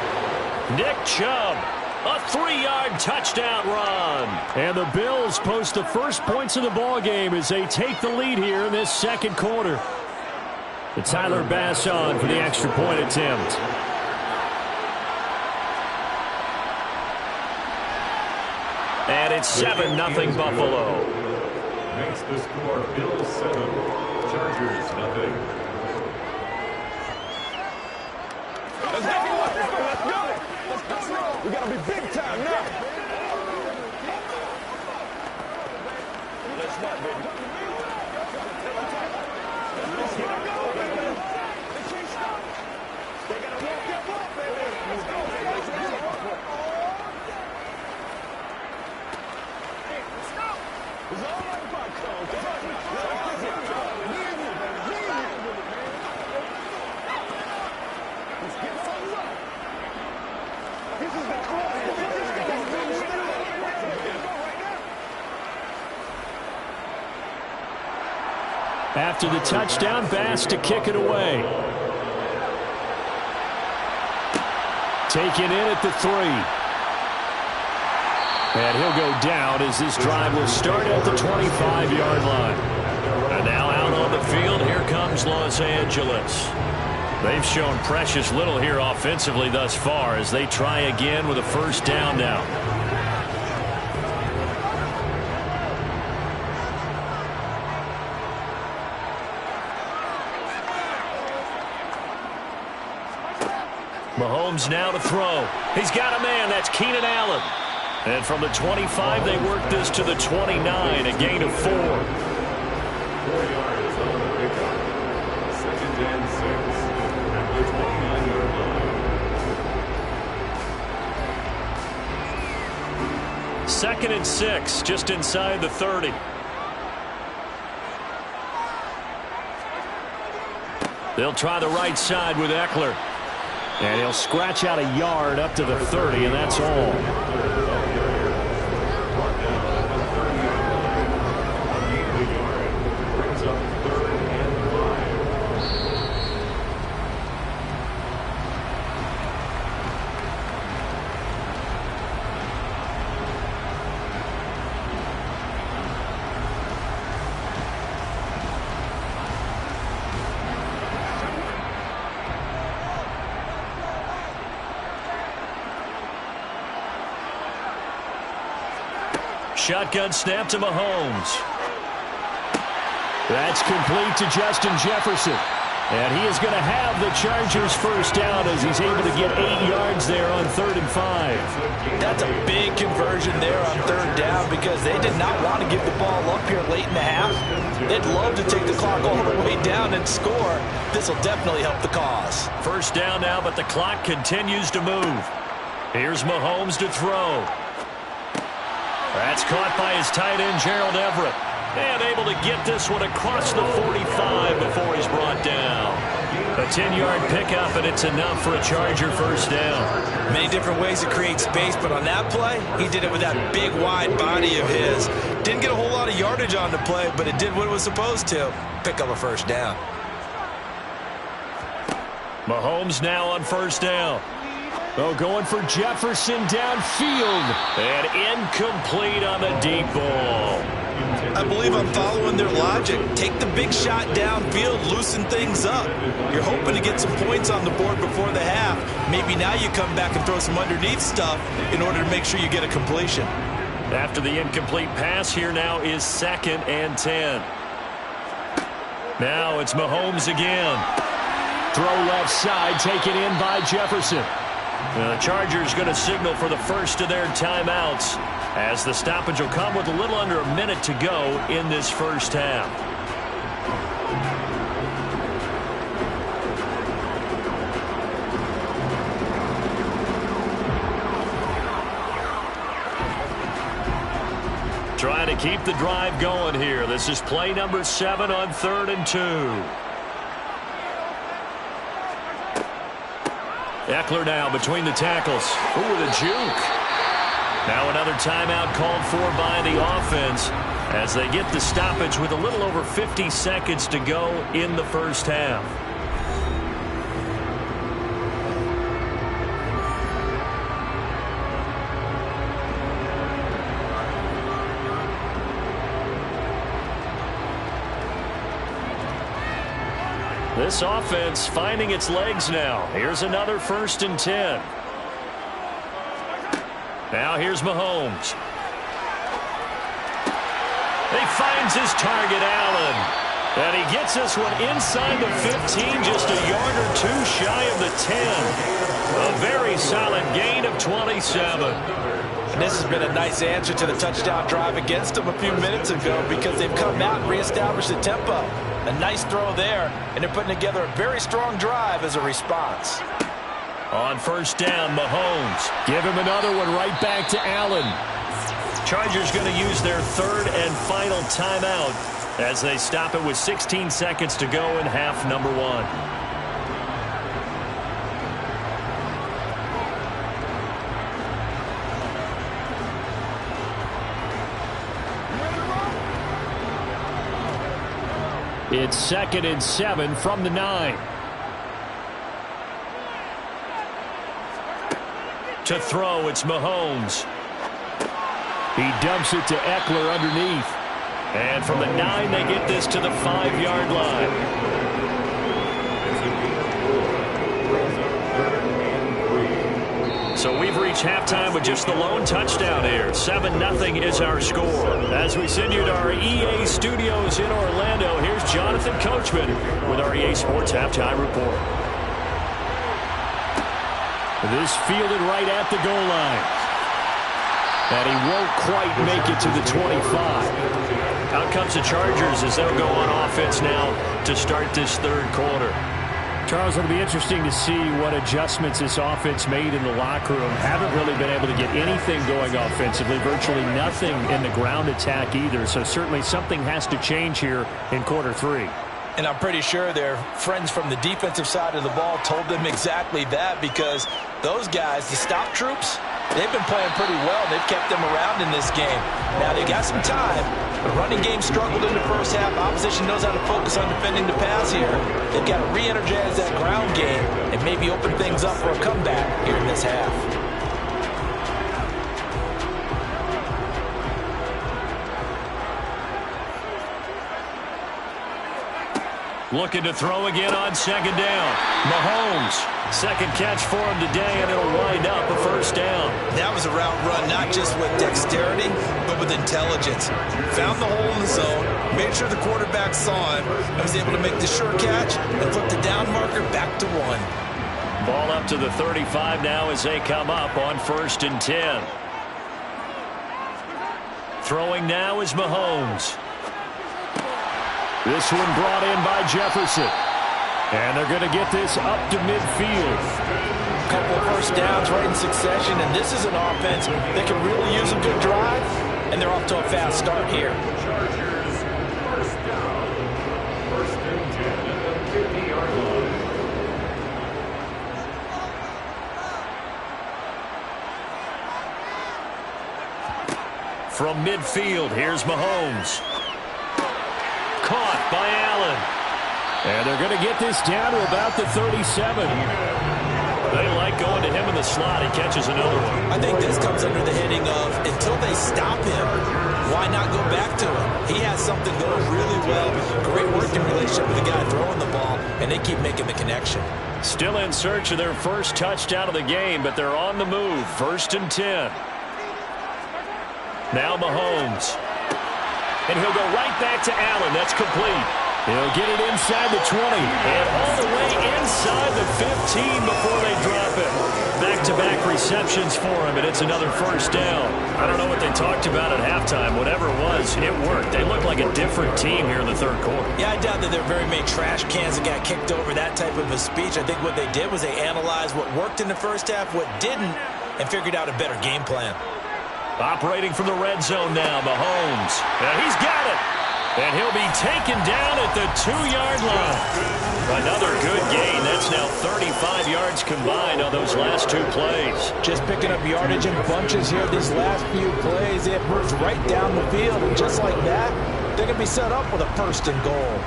Speaker 1: Nick Chubb, a 3-yard touchdown run. And the Bills post the first points of the ballgame as they take the lead here in this 2nd quarter. The Tyler Bass on for the extra point attempt. And it's 7-0 Buffalo.
Speaker 4: Makes the score Bills 7, Chargers 0. Let's go! Let's go! We gotta be big time now. Let's not, baby. Let's go, baby. They can't stop. They gotta walk that walk, baby. Let's go. Let's go. Let's go. It's all right, Bucko.
Speaker 1: After the touchdown, Bass to kick it away. Taken in at the 3. And he'll go down as this drive will start at the 25-yard line. And now out on the field, here comes Los Angeles. They've shown precious little here offensively thus far as they try again with a first down now. Mahomes now to throw. He's got a man. That's Keenan Allen. And from the 25, they work this to the 29, a gain of 4.
Speaker 4: 4 yards on the pickup. 2nd and 6 at the 29-yard line.
Speaker 1: 2nd and 6, just inside the 30. They'll try the right side with Eckler. And he'll scratch out a yard up to the 30, and that's all.
Speaker 4: Brings up 3rd and
Speaker 1: 5. Shotgun snap to Mahomes. That's complete to Justin Jefferson. And he is going to have the Chargers first down as he's able to get 8 yards there on 3rd and 5.
Speaker 3: That's a big conversion there on 3rd down because they did not want to give the ball up here late in the half. They'd love to take the clock all the way down and score. This will definitely help the cause.
Speaker 1: First down now, but the clock continues to move. Here's Mahomes to throw. That's caught by his tight end, Gerald Everett. And able to get this one across the 45 before he's brought down. A 10-yard pickup, and it's enough for a Charger first down.
Speaker 2: Many different ways to create space, but on that play, he did it with that big, wide body of his. Didn't get a whole lot of yardage on the play, but it did what it was supposed to. Pick up a first down.
Speaker 1: Mahomes now on first down. Oh, going for Jefferson downfield. And incomplete on the deep ball.
Speaker 2: I believe I'm following their logic. Take the big shot downfield, loosen things up. You're hoping to get some points on the board before the half. Maybe now you come back and throw some underneath stuff in order to make sure you get a completion.
Speaker 1: After the incomplete pass, here now is 2nd and 10. Now it's Mahomes again. Throw left side, taken in by Jefferson. The Chargers going to signal for the first of their timeouts as the stoppage will come with a little under a minute to go in this first half. Trying to keep the drive going here. This is play number 7 on 3rd and 2. Eckler now between the tackles. Ooh, the juke. Now another timeout called for by the offense as they get the stoppage with a little over 50 seconds to go in the first half. This offense finding its legs now. Here's another 1st and 10. Now here's Mahomes. He finds his target, Allen. And he gets this one inside the 15, just a yard or two shy of the 10. A very solid gain of 27.
Speaker 3: And this has been a nice answer to the touchdown drive against them a few minutes ago because they've come out and reestablished the tempo. A nice throw there, and they're putting together a very strong drive as a response.
Speaker 1: On first down, Mahomes. Give him another one right back to Allen. Chargers going to use their 3rd and final timeout as they stop it with 16 seconds to go in half number 1. It's 2nd and 7 from the 9. To throw, it's Mahomes. He dumps it to Eckler underneath. And from the 9, they get this to the 5-yard line. So we've reached halftime with just the lone touchdown here. 7-0 is our score. As we send you to our EA studios in Orlando, here's Jonathan Coachman with our EA Sports Halftime Report. This fielded right at the goal line. And he won't quite make it to the 25. Out comes the Chargers as they'll go on offense now to start this third quarter. Charles, it'll be interesting to see what adjustments this offense made in the locker room. Haven't really been able to get anything going offensively. Virtually nothing in the ground attack either. So certainly something has to change here in quarter 3.
Speaker 3: And I'm pretty sure their friends from the defensive side of the ball told them exactly that, because those guys, the stop troops, they've been playing pretty well. They've kept them around in this game. Now, they got some time. The running game struggled in the first half. Opposition knows how to focus on defending the pass here. They've got to re-energize that ground game and maybe open things up for a comeback here in this half.
Speaker 1: Looking to throw again on 2nd down. Mahomes, second catch for him today, and it'll wind up a first down.
Speaker 2: That was a route run, not just with dexterity, but with intelligence. Found the hole in the zone, made sure the quarterback saw him, and was able to make the sure catch and flip the down marker back to 1.
Speaker 1: Ball up to the 35 now as they come up on 1st and 10. Throwing now is Mahomes. This one brought in by Jefferson. And they're going to get this up to midfield.
Speaker 3: A couple of first downs right in succession, and this is an offense that can really use a good drive, and they're off to a fast start here.
Speaker 4: Chargers, first down. 1st and 10 at the 50-yard line.
Speaker 1: From midfield, here's Mahomes. Caught by Allen. And they're going to get this down to about the 37. They like going to him in the slot. He catches another one.
Speaker 2: I think this comes under the heading of, until they stop him, why not go back to him? He has something going really well. Great working relationship with the guy throwing the ball, and they keep making the connection.
Speaker 1: Still in search of their first touchdown of the game, but they're on the move. 1st and 10. Now Mahomes. And he'll go right back to Allen. That's complete. He'll get it inside the 20. And all the way inside the 15 before they drop it. Back-to-back receptions for him, and it's another first down. I don't know what they talked about at halftime. Whatever it was, it worked. They look like a different team here in the third quarter.
Speaker 2: Yeah, I doubt that there are very many trash cans that got kicked over, that type of a speech. I think what they did was they analyzed what worked in the first half, what didn't, and figured out a better game plan.
Speaker 1: Operating from the red zone now, Mahomes. And he's got it. And he'll be taken down at the 2-yard line. Another good gain. That's now 35 yards combined on those last 2 plays.
Speaker 3: Just picking up yardage in bunches here these last few plays. They have moved right down the field, and just like that, they're going to be set up with a 1st and goal.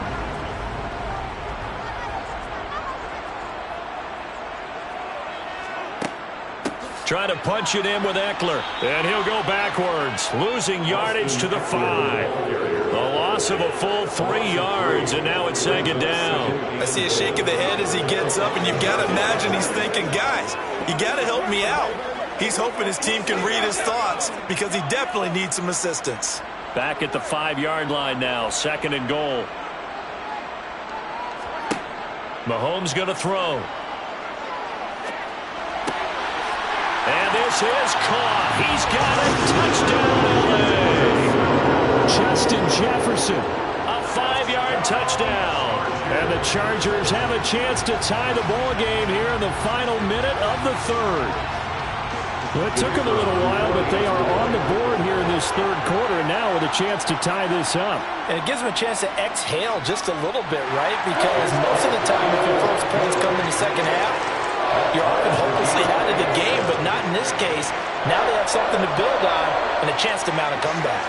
Speaker 1: Trying to punch it in with Eckler. And he'll go backwards, losing yardage to the 5. The loss of a full 3 yards, and now it's 2nd down.
Speaker 2: I see a shake of the head as he gets up, and you've got to imagine he's thinking, guys, you got to help me out. He's hoping his team can read his thoughts because he definitely needs some assistance.
Speaker 1: Back at the 5-yard line now, 2nd and goal. Mahomes going to throw. And this is caught. He's got it. Touchdown, LA. Justin Jefferson, a 5-yard touchdown. And the Chargers have a chance to tie the ball game here in the final minute of the third. Well, it took them a little while, but they are on the board here in this third quarter, and now with a chance to tie this up.
Speaker 3: And it gives them a chance to exhale just a little bit, right? Because most of the time, if your first points come in the second half, you're often hopelessly out of the game, but not in this case. Now they have something to build on and a chance to mount a comeback.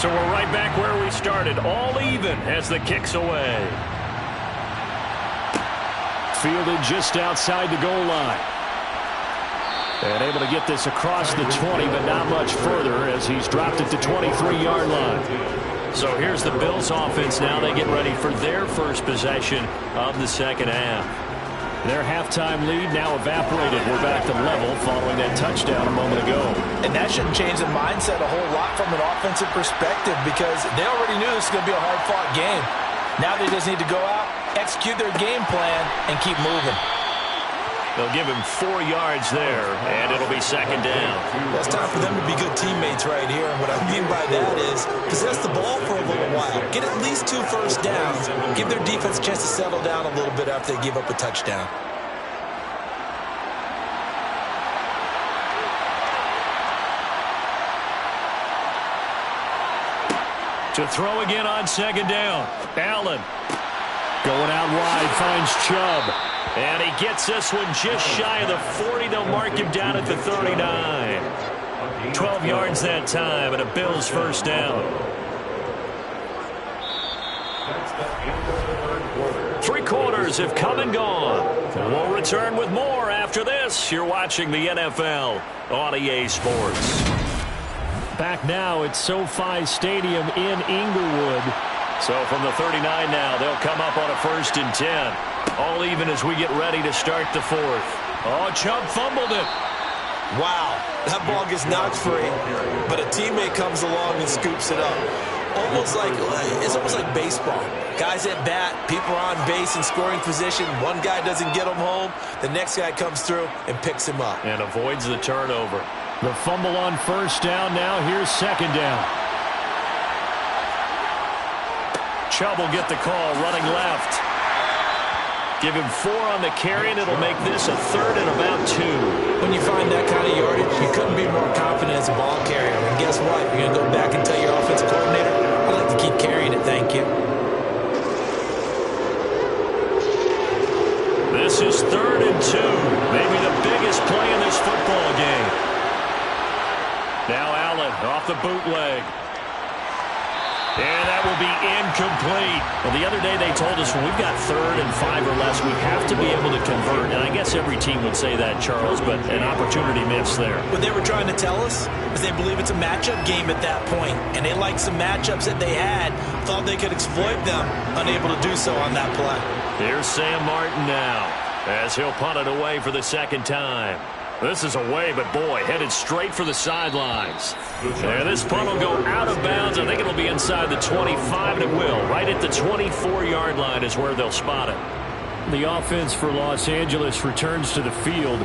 Speaker 1: So we're right back where we started, all even as the kick's away. Fielded just outside the goal line. And able to get this across the 20, but not much further as he's dropped it to 23-yard line. So here's the Bills offense now. They get ready for their first possession of the second half. Their halftime lead now evaporated. We're back to level following that touchdown a moment ago.
Speaker 3: And that shouldn't change the mindset a whole lot from an offensive perspective because they already knew this was going to be a hard-fought game. Now they just need to go out, execute their game plan, and keep moving.
Speaker 1: They'll give him 4 yards there, and it'll be second down.
Speaker 2: Well, it's time for them to be good teammates right here. And what I mean by that is possess the ball for a little while. Get at least 2 first downs. Give their defense a chance to settle down a little bit after they give up a touchdown.
Speaker 1: To throw again on second down. Allen going out wide, finds Chubb. And he gets this one just shy of the 40. They'll mark him down at the 39. 12 yards that time, and a Bills first down. 3 quarters have come and gone. We'll return with more after this. You're watching the NFL on EA Sports. Back now at SoFi Stadium in Inglewood. So from the 39 now, they'll come up on a 1st and 10. All even as we get ready to start the 4th. Oh, Chubb fumbled it.
Speaker 2: Wow, that ball gets knocked free, but a teammate comes along and scoops it up. It's almost like baseball. Guys at bat, people are on base in scoring position. One guy doesn't get him home. The next guy comes through and picks him up.
Speaker 1: And avoids the turnover. The fumble on 1st down. Now here's 2nd down. Chubb will get the call, running left. Give him 4 on the carry, and it'll make this a 3rd and about 2.
Speaker 2: When you find that kind of yardage, you couldn't be more confident as a ball carrier. And guess what? You're going to go back and tell your offensive coordinator, I'd like to keep carrying it, thank you.
Speaker 1: This is 3rd and 2. Maybe the biggest play in this football game. Now Allen off the bootleg. And that will be incomplete. Well, the other day they told us when we've got 3rd and 5 or less, we have to be able to convert. And I guess every team would say that, Charles, but an opportunity missed there.
Speaker 2: What they were trying to tell us is they believe it's a matchup game at that point. And they liked some matchups that they had, thought they could exploit them, unable to do so on that play.
Speaker 1: Here's Sam Martin now as he'll punt it away for the 2nd time. This is away, but boy, headed straight for the sidelines. And this punt will go out of bounds. I think it'll be inside the 25, and it will. Right at the 24-yard line is where they'll spot it. The offense for Los Angeles returns to the field.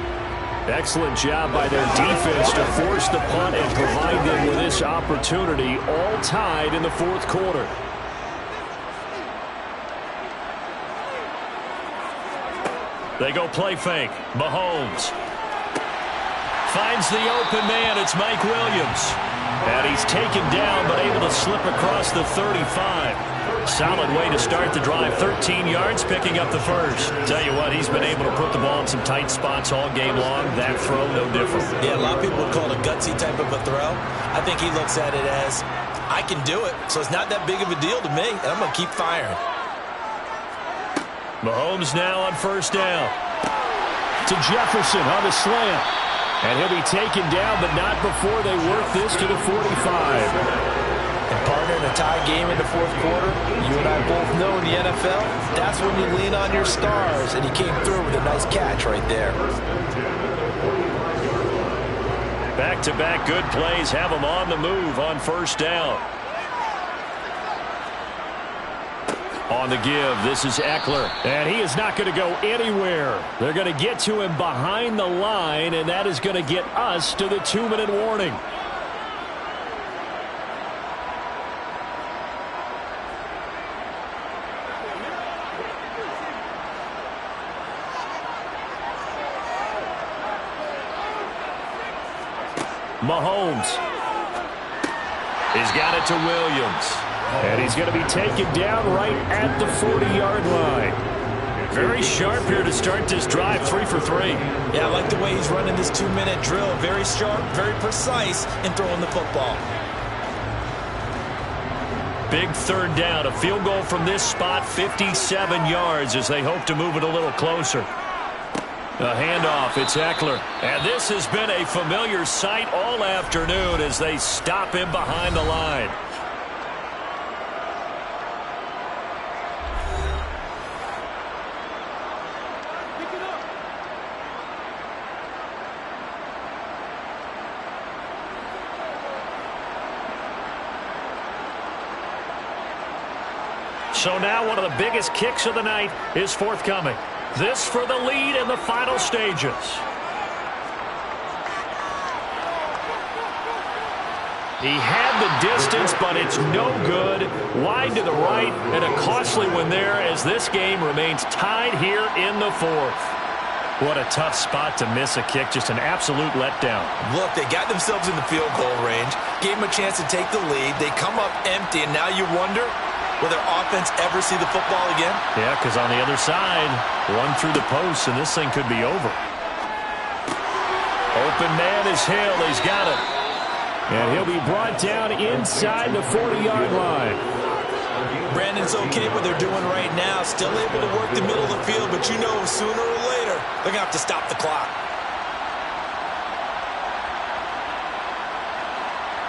Speaker 1: Excellent job by their defense to force the punt and provide them with this opportunity, all tied in the 4th quarter. They go play fake. Mahomes finds the open man. It's Mike Williams. And he's taken down, but able to slip across the 35. Solid way to start the drive. 13 yards, picking up the 1st. Tell you what, he's been able to put the ball in some tight spots all game long. That throw, no different.
Speaker 2: Yeah, a lot of people would call it a gutsy type of a throw. I think he looks at it as, I can do it, so it's not that big of a deal to me, and I'm going to keep firing.
Speaker 1: Mahomes now on 1st down. To Jefferson on the slant. And he'll be taken down, but not before they work this to the 45.
Speaker 3: And partner, in a tie game in the 4th quarter, you and I both know in the NFL, that's when you lean on your stars, and he came through with a nice catch right there.
Speaker 1: Back-to-back good plays have him on the move on 1st down. On the give, this is Eckler. And he is not going to go anywhere. They're going to get to him behind the line, and that is going to get us to the 2-minute warning. Mahomes. He's got it to Williams. And he's going to be taken down right at the 40-yard line. Very sharp here to start this drive, 3 for 3.
Speaker 2: Yeah, I like the way he's running this 2-minute drill. Very sharp, very precise in throwing the football.
Speaker 1: Big third down. A field goal from this spot, 57 yards as they hope to move it a little closer. A handoff, it's Eckler. And this has been a familiar sight all afternoon as they stop him behind the line. So now one of the biggest kicks of the night is forthcoming. This for the lead in the final stages. He had the distance, but it's no good. Wide to the right, and a costly one there as this game remains tied here in the fourth. What a tough spot to miss a kick. Just an absolute letdown.
Speaker 2: Look, they got themselves in the field goal range, gave them a chance to take the lead. They come up empty, and now you wonder, will their offense ever see the football again?
Speaker 1: Yeah, because on the other side, one through the post, and this thing could be over. Open man is Hill. He's got it. And he'll be brought down inside the 40-yard line.
Speaker 2: Brandon's okay what they're doing right now. Still able to work the middle of the field, but you know sooner or later they're going to have to stop the clock.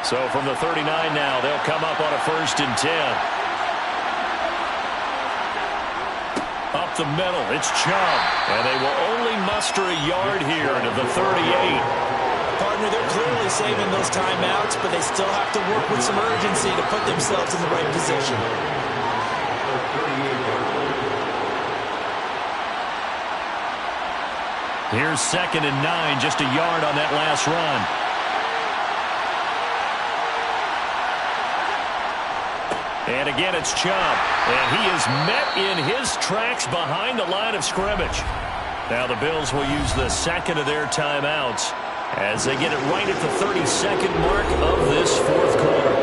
Speaker 1: So from the 39 now, they'll come up on a 1st and 10. Up the middle, it's Chubb. And they will only muster a yard here to the 38.
Speaker 2: Partner, they're clearly saving those timeouts, but they still have to work with some urgency to put themselves in the right position.
Speaker 1: Here's 2nd and 9, just a yard on that last run. And again, it's Chubb. And he is met in his tracks behind the line of scrimmage. Now the Bills will use the 2nd of their timeouts as they get it right at the 32nd mark of this fourth quarter.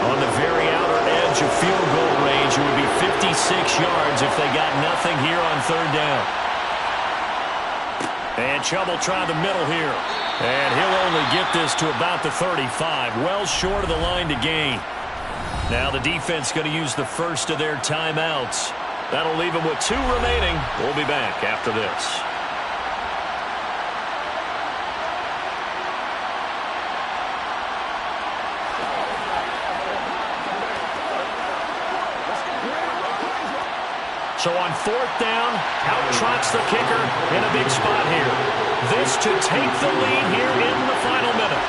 Speaker 1: On the very outer edge of field goal range, it would be 56 yards if they got nothing here on 3rd down. And Chubb will try the middle here. And he'll only get this to about the 35, well short of the line to gain. Now the defense going to use the 1st of their timeouts. That'll leave them with 2 remaining. We'll be back after this. So on 4th down, out trots the kicker in a big spot here. This to take the lead here in the final minute.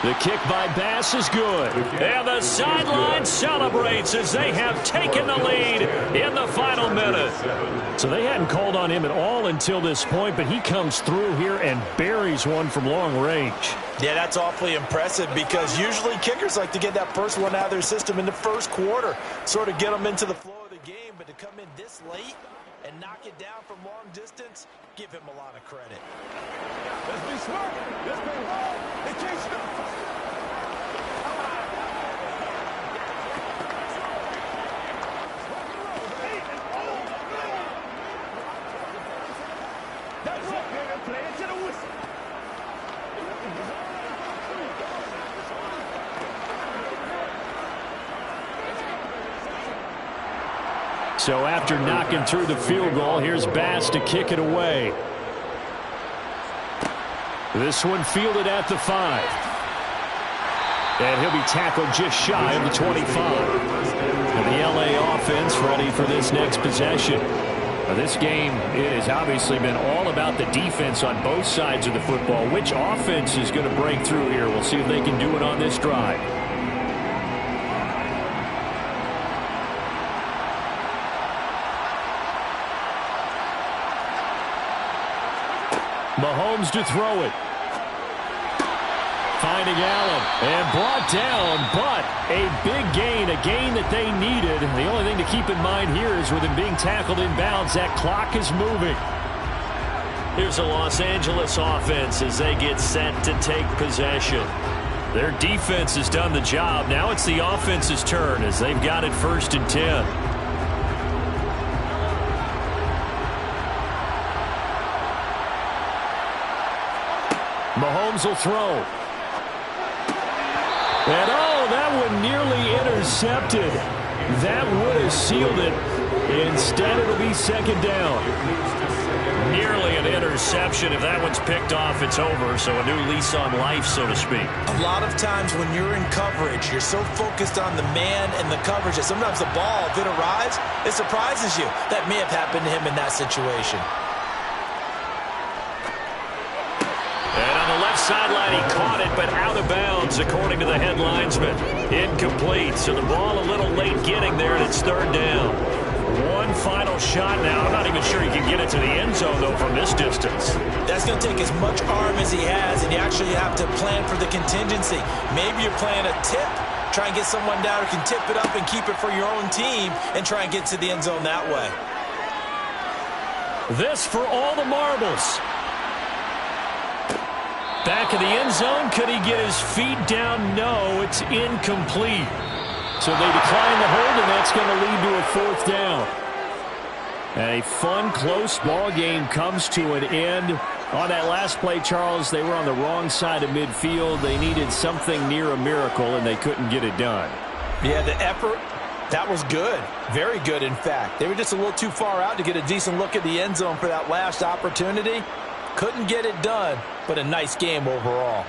Speaker 1: The kick by Bass is good. And the sideline celebrates as they have taken the lead in the final minute. So they hadn't called on him at all until this point, but he comes through here and buries one from long range.
Speaker 3: Yeah, that's awfully impressive because usually kickers like to get that first one out of their system in the first quarter, sort of get them into the flow of the game, but to come in this late and knock it down from long distance, give him a lot of credit.
Speaker 5: Let's be smart. Let's be wrong. They can't stop us. That's it, baby. Play it to the whistle.
Speaker 1: So after knocking through the field goal, here's Bass to kick it away. This one fielded at the 5. And he'll be tackled just shy of the 25. And the LA offense ready for this next possession. Now this game, it has obviously been all about the defense on both sides of the football. Which offense is going to break through here? We'll see if they can do it on this drive. Mahomes to throw it. Finding Allen and brought down, but a big gain, a gain that they needed. The only thing to keep in mind here is with him being tackled inbounds, that clock is moving. Here's the Los Angeles offense as they get set to take possession. Their defense has done the job. Now it's the offense's turn as they've got it 1st and 10. Mahomes will throw. And oh, that one nearly intercepted. That would have sealed it. Instead, it'll be 2nd down. Nearly an interception. If that one's picked off, it's over. So a new lease on life, so to speak.
Speaker 2: A lot of times when you're in coverage, you're so focused on the man and the coverage that sometimes the ball, if it arrives, it surprises you. That may have happened to him in that situation.
Speaker 1: And on the left sideline, he caught it, but out of bounds, according to the head linesman. Incomplete, so the ball a little late getting there, and it's 3rd down. One final shot now. I'm not even sure he can get it to the end zone, though, from this distance.
Speaker 2: That's going to take as much arm as he has, and you actually have to plan for the contingency. Maybe you're playing a tip. Try and get someone down who can tip it up and keep it for your own team and try and get to the end zone that way.
Speaker 1: This for all the marbles. Back of the end zone. Could he get his feet down? No, it's incomplete. So they decline the hold, and that's going to lead to a 4th down. And a fun, close ball game comes to an end. On that last play, Charles, they were on the wrong side of midfield. They needed something near a miracle, and they couldn't get it done.
Speaker 3: Yeah, the effort, that was good. Very good, in fact. They were just a little too far out to get a decent look at the end zone for that last opportunity. Couldn't get it done, but a nice game overall.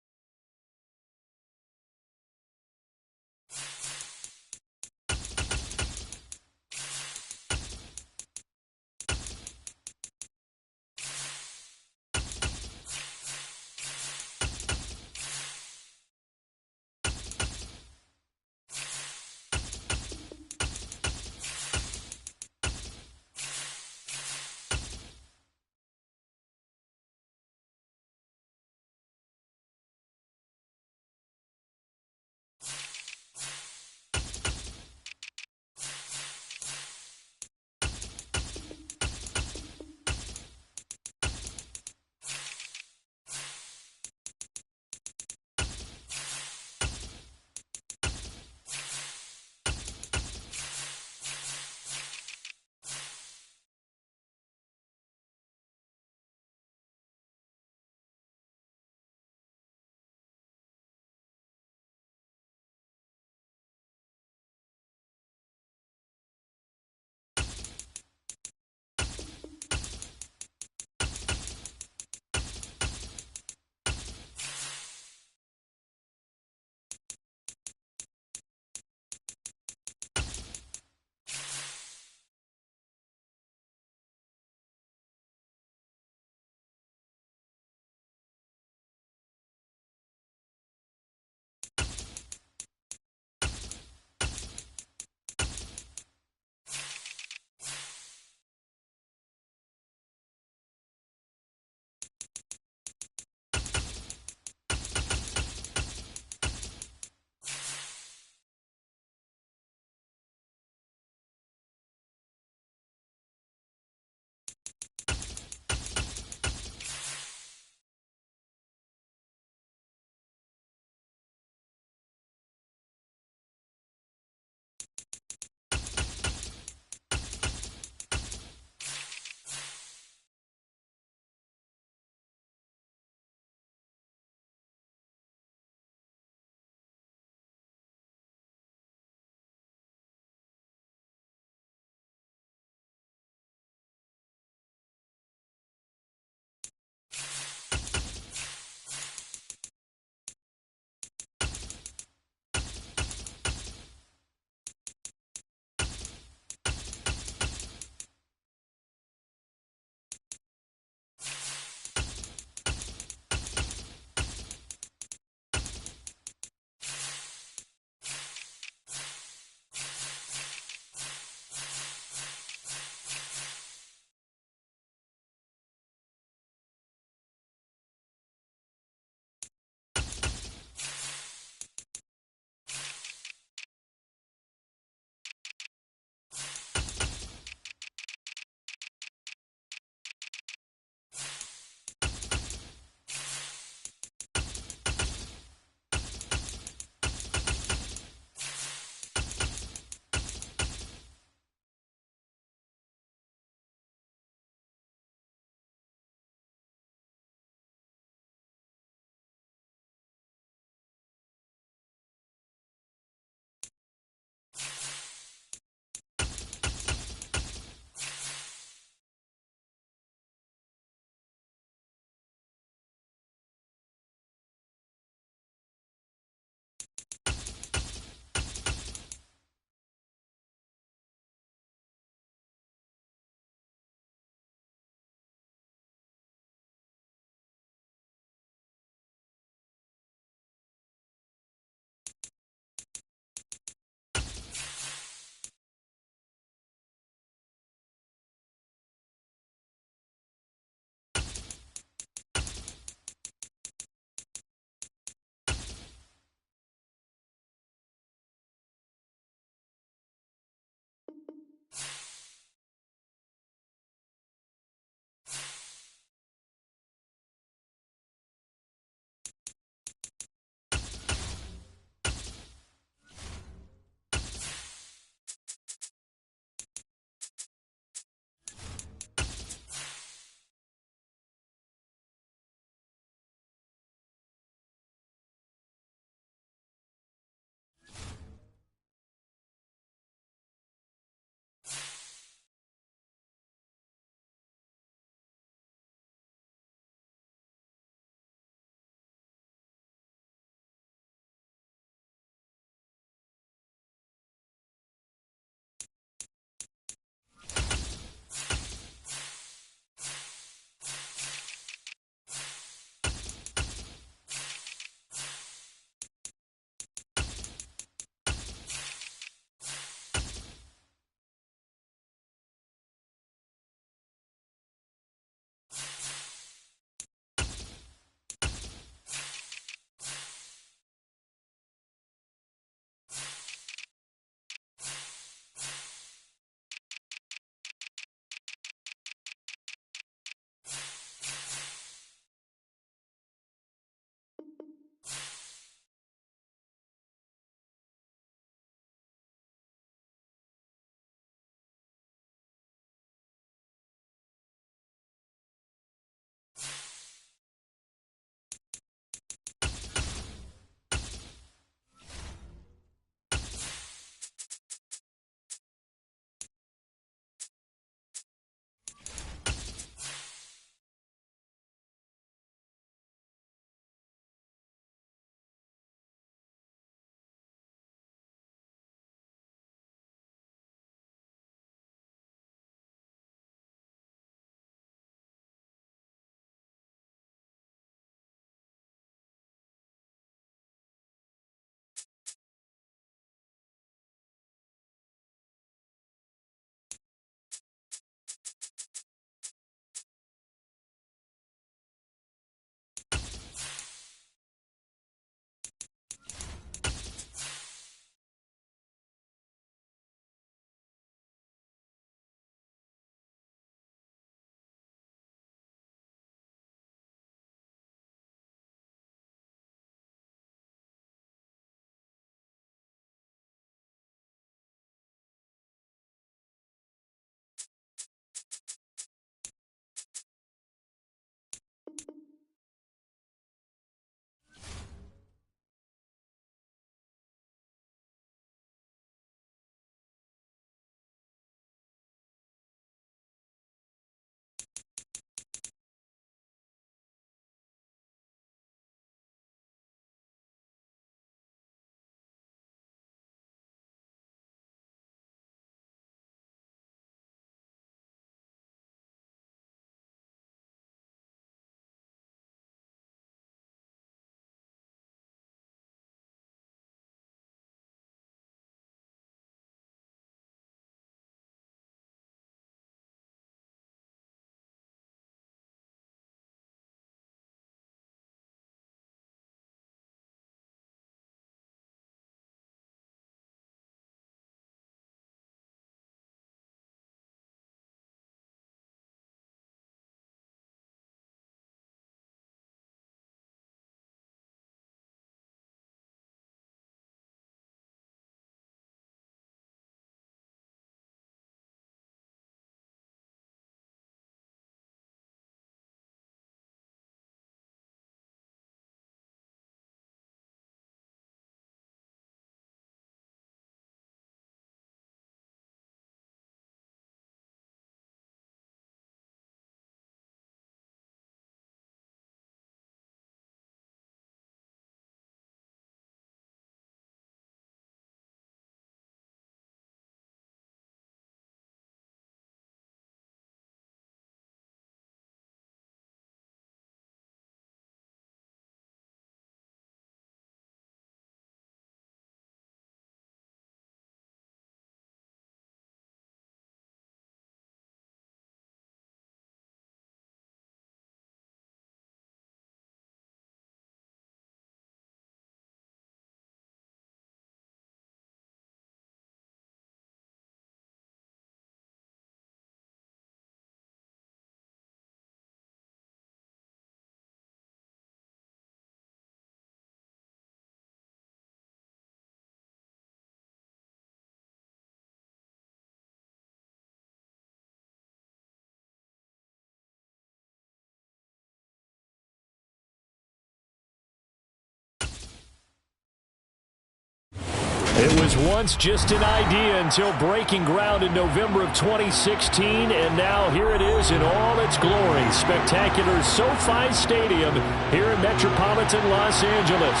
Speaker 1: It was once just an idea until breaking ground in November of 2016, and now here it is in all its glory. Spectacular SoFi Stadium here in metropolitan Los Angeles.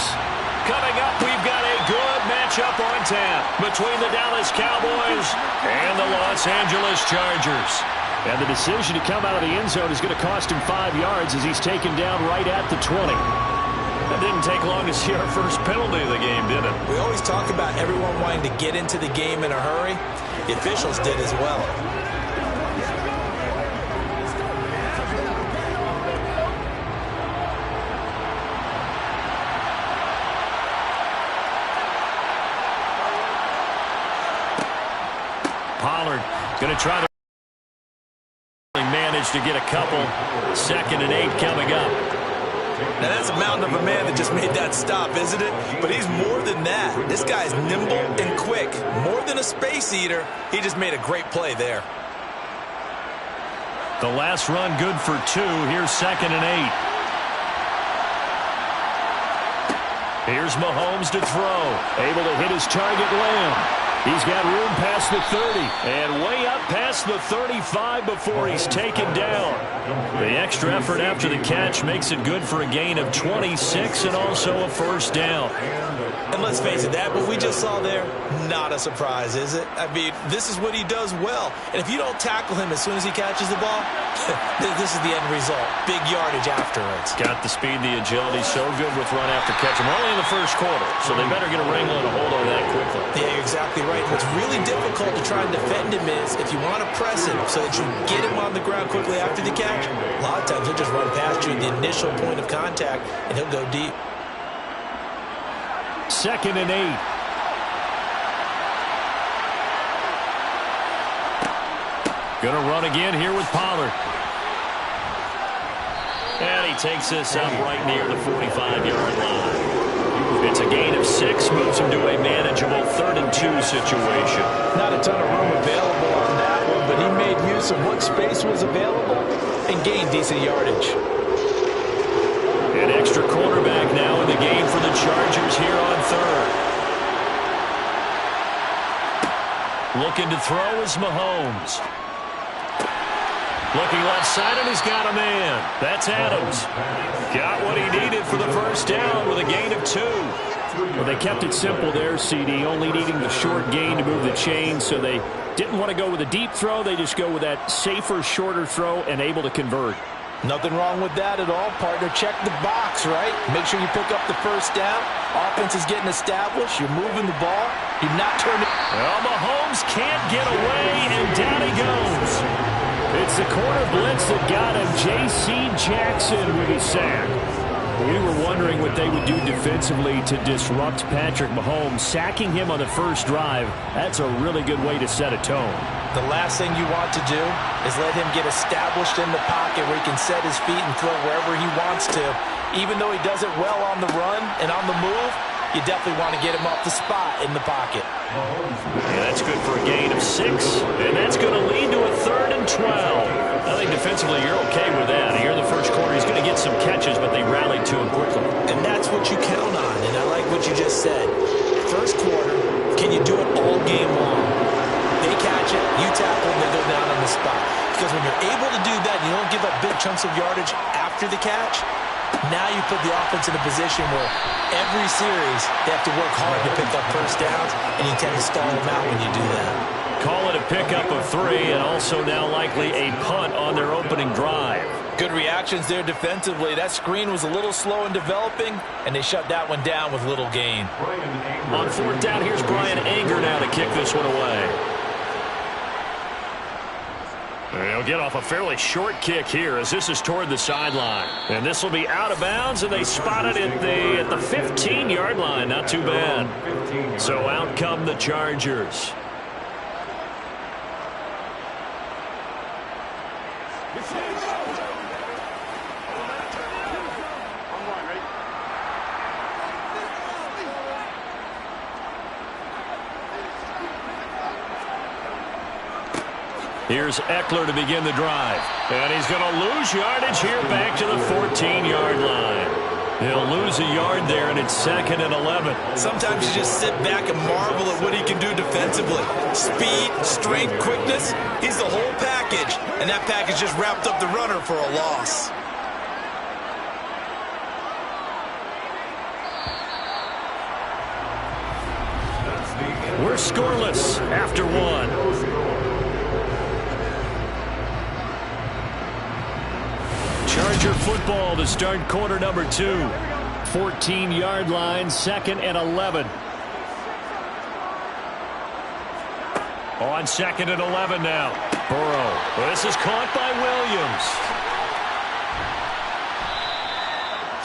Speaker 1: Coming up, we've got a good matchup on tap between the Dallas Cowboys and the Los Angeles Chargers. And the decision to come out of the end zone is going to cost him 5 yards as he's taken down right at the 20. It didn't take long to see our first penalty of the game, did it?
Speaker 2: We always talk about everyone wanting to get into the game in a hurry. The officials did as well.
Speaker 1: Pollard going to try to manage to get a couple. 2nd and 8 coming up.
Speaker 2: Now, that's a mountain of a man that just made that stop, isn't it? But he's more than that. This guy's nimble and quick. More than a space eater, he just made a great play there.
Speaker 1: The last run good for 2. Here's 2nd and 8. Here's Mahomes to throw. Able to hit his target, Lamb. He's got room past the 30 and way up past the 35 before he's taken down. The extra effort after the catch makes it good for a gain of 26 and also a first down.
Speaker 2: And let's face it, that what we just saw there, not a surprise, is it? I mean, this is what he does well. And if you don't tackle him as soon as he catches the ball, this is the end result. Big yardage afterwards.
Speaker 1: Got the speed, the agility, so good with run after catch. We're only in the first quarter, so they better get a wrangle and a hold on that quickly.
Speaker 2: Yeah, you're exactly right. What's really difficult to try and defend him is if you want to press him so that you get him on the ground quickly after the catch, a lot of times he'll just run past you at the initial point of contact, and he'll go deep.
Speaker 1: 2nd and 8. Gonna run again here with Pollard. And he takes this up right near the 45-yard line. It's a gain of 6, moves him to a manageable 3rd and 2 situation.
Speaker 3: Not a ton of room available on that one, but he made use of what space was available and gained decent yardage.
Speaker 1: An extra quarterback now in the game for the Chargers here on 3rd. Looking to throw is Mahomes. Looking left side, and he's got a man. That's Adams. Got what he needed for the first down with a gain of 2. Well, they kept it simple there, CD, only needing the short gain to move the chain, so they didn't want to go with a deep throw. They just go with that safer, shorter throw and able to convert.
Speaker 3: Nothing wrong with that at all, partner. Check the box, right? Make sure you pick up the first down. Offense is getting established. You're moving the ball. You're not turning.
Speaker 1: Well, Mahomes can't get away, and down he goes. It's the corner blitz that got him. J.C. Jackson with his sack. We were wondering what they would do defensively to disrupt Patrick Mahomes. Sacking him on the first drive, that's a really good way to set a tone.
Speaker 3: The last thing you want to do is let him get established in the pocket where he can set his feet and throw wherever he wants to. Even though he does it well on the run and on the move, you definitely want to get him off the spot in the pocket.
Speaker 1: Yeah, that's good for a gain of 6, and that's going to lead to a 3rd and 12. I think defensively you're okay with that. Here in the first quarter, he's going to get some catches, but they rallied to him quickly.
Speaker 2: And that's what you count on, and I like what you just said. First quarter, can you do it all game long? They catch it, you tackle them, they go down on the spot. Because when you're able to do that, and you don't give up big chunks of yardage after the catch, now you put the offense in a position where every series they have to work hard to pick up first downs, and you tend to stall them out when you do that.
Speaker 1: Call it a pickup of 3, and also now likely a punt on their opening drive.
Speaker 3: Good reactions there defensively. That screen was a little slow in developing, and they shut that one down with little gain.
Speaker 1: On 4th down, here's Brian Anger now to kick this one away. They'll get off a fairly short kick here as this is toward the sideline. And this will be out of bounds, and they spot it at the 15-yard line. Not too bad. So out come the Chargers. Here's Eckler to begin the drive. And he's going to lose yardage here back to the 14-yard line. He'll lose a yard there, and it's 2nd and 11.
Speaker 2: Sometimes you just sit back and marvel at what he can do defensively. Speed, strength, quickness, he's the whole package. And that package just wrapped up the runner for a loss.
Speaker 1: We're scoreless after one. Charger football to start quarter number 2. 14-yard line, 2nd and 11. On 2nd and 11 now. Burrow. This is caught by Williams.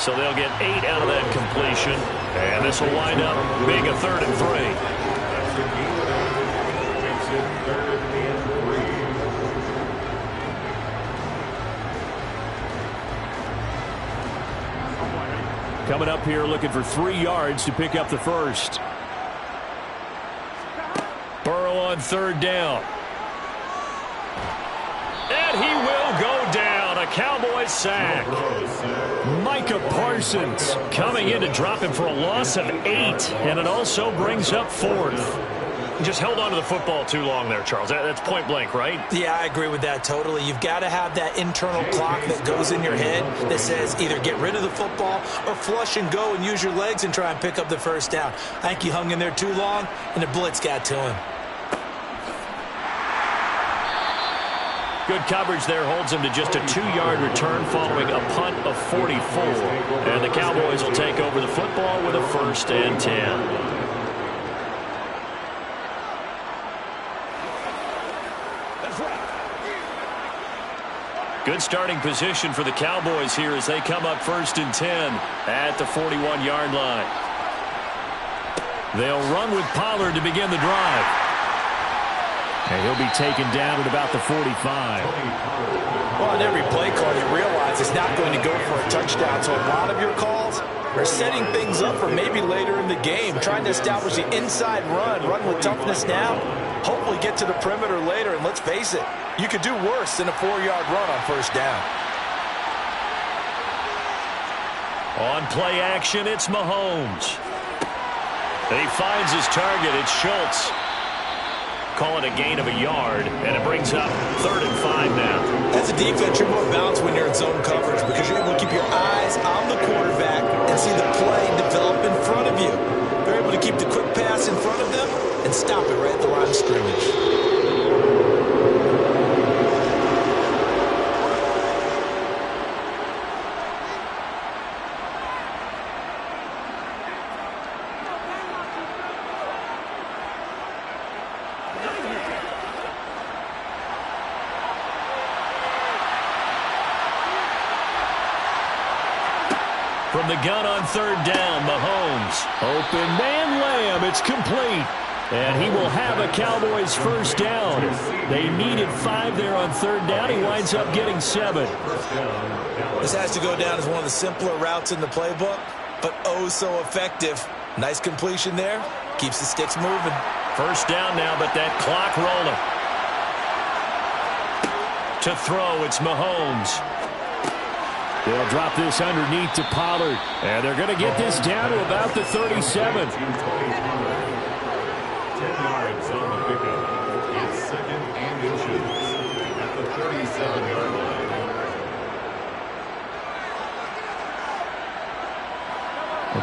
Speaker 1: So they'll get 8 out of that completion. And this will wind up being a 3rd and 3.
Speaker 4: Makes it 3rd and 3.
Speaker 1: Coming up here looking for 3 yards to pick up the first. Burrow on 3rd down. And he will go down. A Cowboys sack. Micah Parsons coming in to drop him for a loss of 8. And it also brings up 4th. Just held on to the football too long there, Charles. That's point blank, right?
Speaker 3: Yeah, I agree with that totally. You've got to have that internal clock that goes in your head that says either get rid of the football or flush and go and use your legs and try and pick up the first down. I think he hung in there too long, and the blitz got to him.
Speaker 1: Good coverage there holds him to just a 2-yard return following a punt of 44. And the Cowboys will take over the football with a 1st and 10. Good starting position for the Cowboys here as they come up 1st and 10 at the 41-yard line. They'll run with Pollard to begin the drive. And he'll be taken down at about the 45.
Speaker 3: Well, on every play call, you realize it's not going to go for a touchdown. So a lot of your calls are setting things up for maybe later in the game, trying to establish the inside run with toughness now, hopefully get to the perimeter later. And let's face it, you could do worse than a 4-yard run on 1st down.
Speaker 1: On play action, it's Mahomes. He finds his target. It's Schultz. Call it a gain of a yard, and it brings up 3rd and 5 now.
Speaker 2: As a defense, you're more balanced when you're in zone coverage because you're able to keep your eyes on the quarterback and see the play develop in front of you. They're able to keep the quick pass in front of them and stop it right at the line of scrimmage.
Speaker 1: From the gun on 3rd down, Mahomes. Open man Lamb. It's complete. And he will have a Cowboys 1st down. They needed 5 there on 3rd down. He winds up getting 7.
Speaker 2: This has to go down as one of the simpler routes in the playbook, but oh so effective. Nice completion there. Keeps the sticks moving.
Speaker 1: 1st down now, but that clock rolling. To throw, it's Mahomes. They'll drop this underneath to Pollard. And they're going to get this down to about the 37.
Speaker 4: 10 yards on the pickup. It's 2nd and inches at the 37-yard line.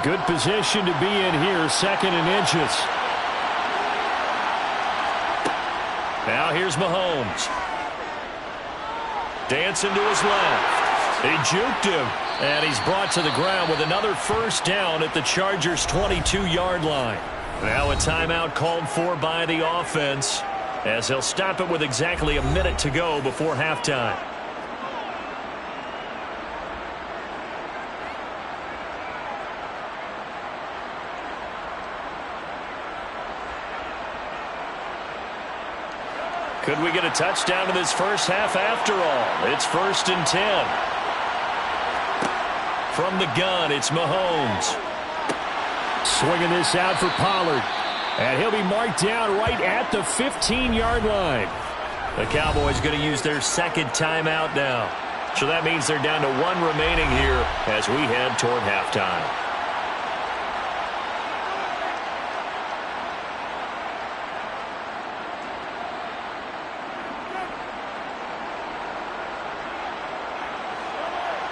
Speaker 1: A good position to be in here, 2nd and inches. Now here's Mahomes. Dancing to his left. He juked him, and he's brought to the ground with another 1st down at the Chargers' 22-yard line. Now a timeout called for by the offense as they'll stop it with exactly a minute to go before halftime. Could we get a touchdown in this first half after all? It's 1st and 10. From the gun, it's Mahomes. Swinging this out for Pollard. And he'll be marked down right at the 15-yard line. The Cowboys going to use their 2nd timeout now. So that means they're down to 1 remaining here as we head toward halftime.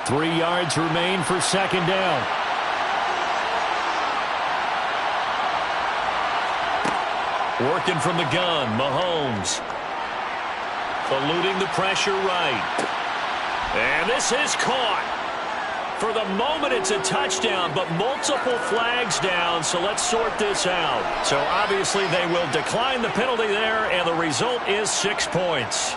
Speaker 1: Three yards remain for second down. Working from the gun, Mahomes. Eluding the pressure right. And this is caught. For the moment, it's a touchdown, but multiple flags down, so let's sort this out. So obviously they will decline the penalty there, and the result is 6 points.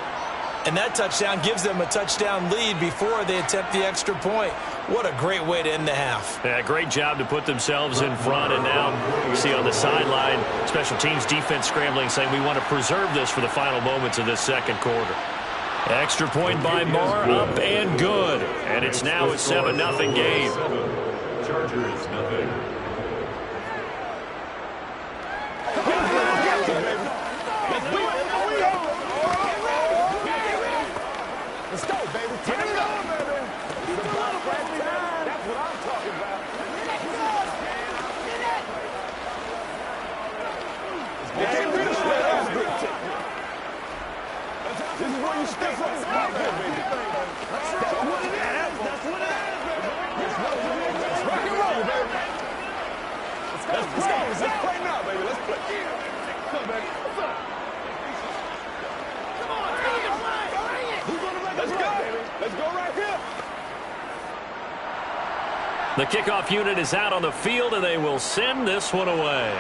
Speaker 2: And that touchdown gives them a touchdown lead before they attempt the extra point. What a great way to end the half.
Speaker 1: Yeah, great job to put themselves in front. And now you see on the sideline, special teams defense scrambling, saying we want to preserve this for the final moments of this second quarter. Extra point by Marr, up and good. And it's now a 7-0 game.
Speaker 4: Chargers, nothing.
Speaker 5: Let's go, baby. Turn it on, baby. That's what I'm talking about. Get rid of that. This is where you step up. Baby. That's what it is. That's what it is, baby. Let's rock and roll, baby. Let's go. Let's play now, baby. Let's play. Come on, baby. What's up? Come on, who's gonna make us go, baby? Let's go right here.
Speaker 1: The kickoff unit is out on the field, and they will send this one away.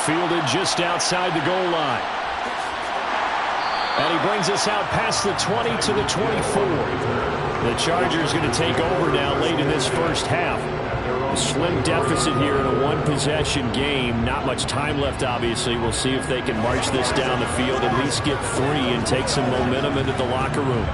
Speaker 1: Fielded just outside the goal line. And he brings us out past the 20 to the 24. The Chargers going to take over now late in this first half. A slim deficit here in a one-possession game. Not much time left, obviously. We'll see if they can march this down the field, at least get 3 and take some momentum into the locker room.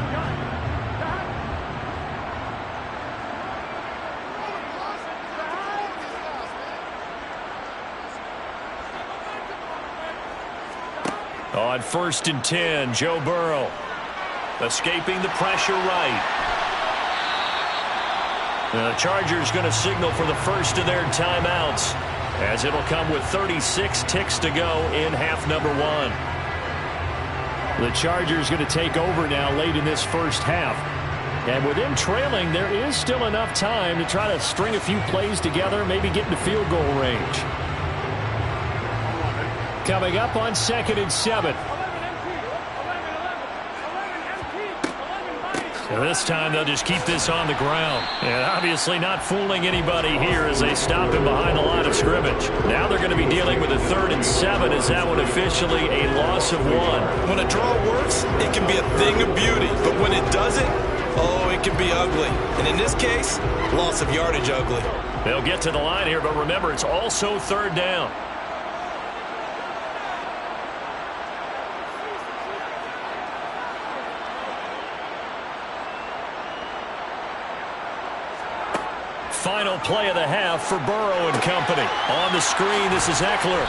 Speaker 1: On 1st and 10, Joe Burrow escaping the pressure right. The Chargers going to signal for the first of their timeouts, as it'll come with 36 ticks to go in half number 1. The Chargers going to take over now late in this first half. And with them trailing, there is still enough time to try to string a few plays together, maybe get into field goal range. Coming up on 2nd and 7. So this time they'll just keep this on the ground. And obviously not fooling anybody here as they stop him behind the line of scrimmage. Now they're going to be dealing with a 3rd and 7 as that one officially a loss of 1.
Speaker 2: When a draw works, it can be a thing of beauty. But when it doesn't, oh, it can be ugly. And in this case, loss of yardage ugly.
Speaker 1: They'll get to the line here, but remember, it's also 3rd down. Final play of the half for Burrow and company. On the screen, this is Eckler.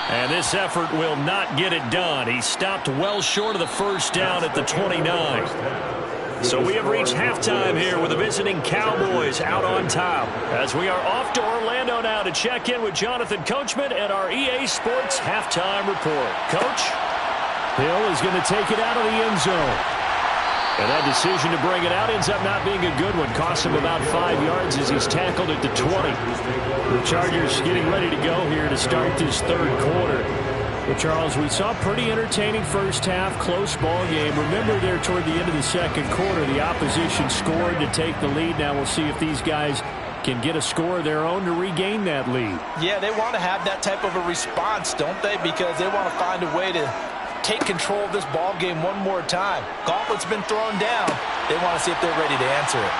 Speaker 1: And this effort will not get it done. He stopped well short of the first down at the 29. So we have reached halftime here with the visiting Cowboys out on top. As we are off to Orlando now to check in with Jonathan Coachman and our EA Sports halftime report. Coach? Hill is going to take it out of the end zone. And that decision to bring it out ends up not being a good one. Costs him about 5 yards as he's tackled at the 20. The Chargers getting ready to go here to start this 3rd quarter. Well, Charles, we saw a pretty entertaining first half, close ball game. Remember there toward the end of the 2nd quarter, the opposition scored to take the lead. Now we'll see if these guys can get a score of their own to regain that lead.
Speaker 3: Yeah, they want to have that type of a response, don't they? Because they want to find a way to take control of this ball game one more time. Gauntlet's been thrown down. They want to see if they're ready to answer it.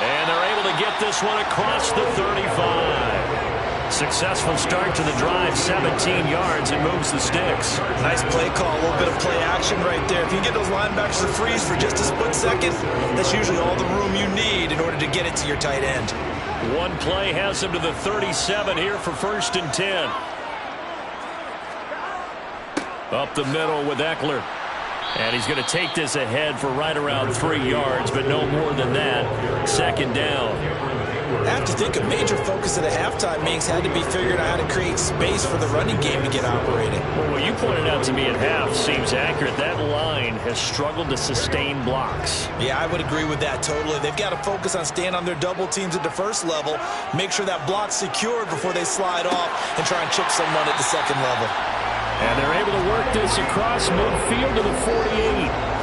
Speaker 1: And they're able to get this one across the 35. Successful start to the drive, 17 yards, and moves the sticks.
Speaker 2: Nice play call, a little bit of play action right there. If you get those linebackers to freeze for just a split second, that's usually all the room you need in order to get it to your tight end.
Speaker 1: One play has him to the 37 here for 1st and 10. Up the middle with Eckler. And he's going to take this ahead for right around 3 yards, but no more than that. Second down.
Speaker 2: I have to think a major focus of the halftime meetings had to be figuring out how to create space for the running game to get operating.
Speaker 1: Well, what you pointed out to me at half seems accurate. That line has struggled to sustain blocks.
Speaker 2: Yeah, I would agree with that totally. They've got to focus on staying on their double teams at the first level, make sure that block's secured before they slide off and try and chip someone at the second level.
Speaker 1: And they're able to work this across midfield to the 48.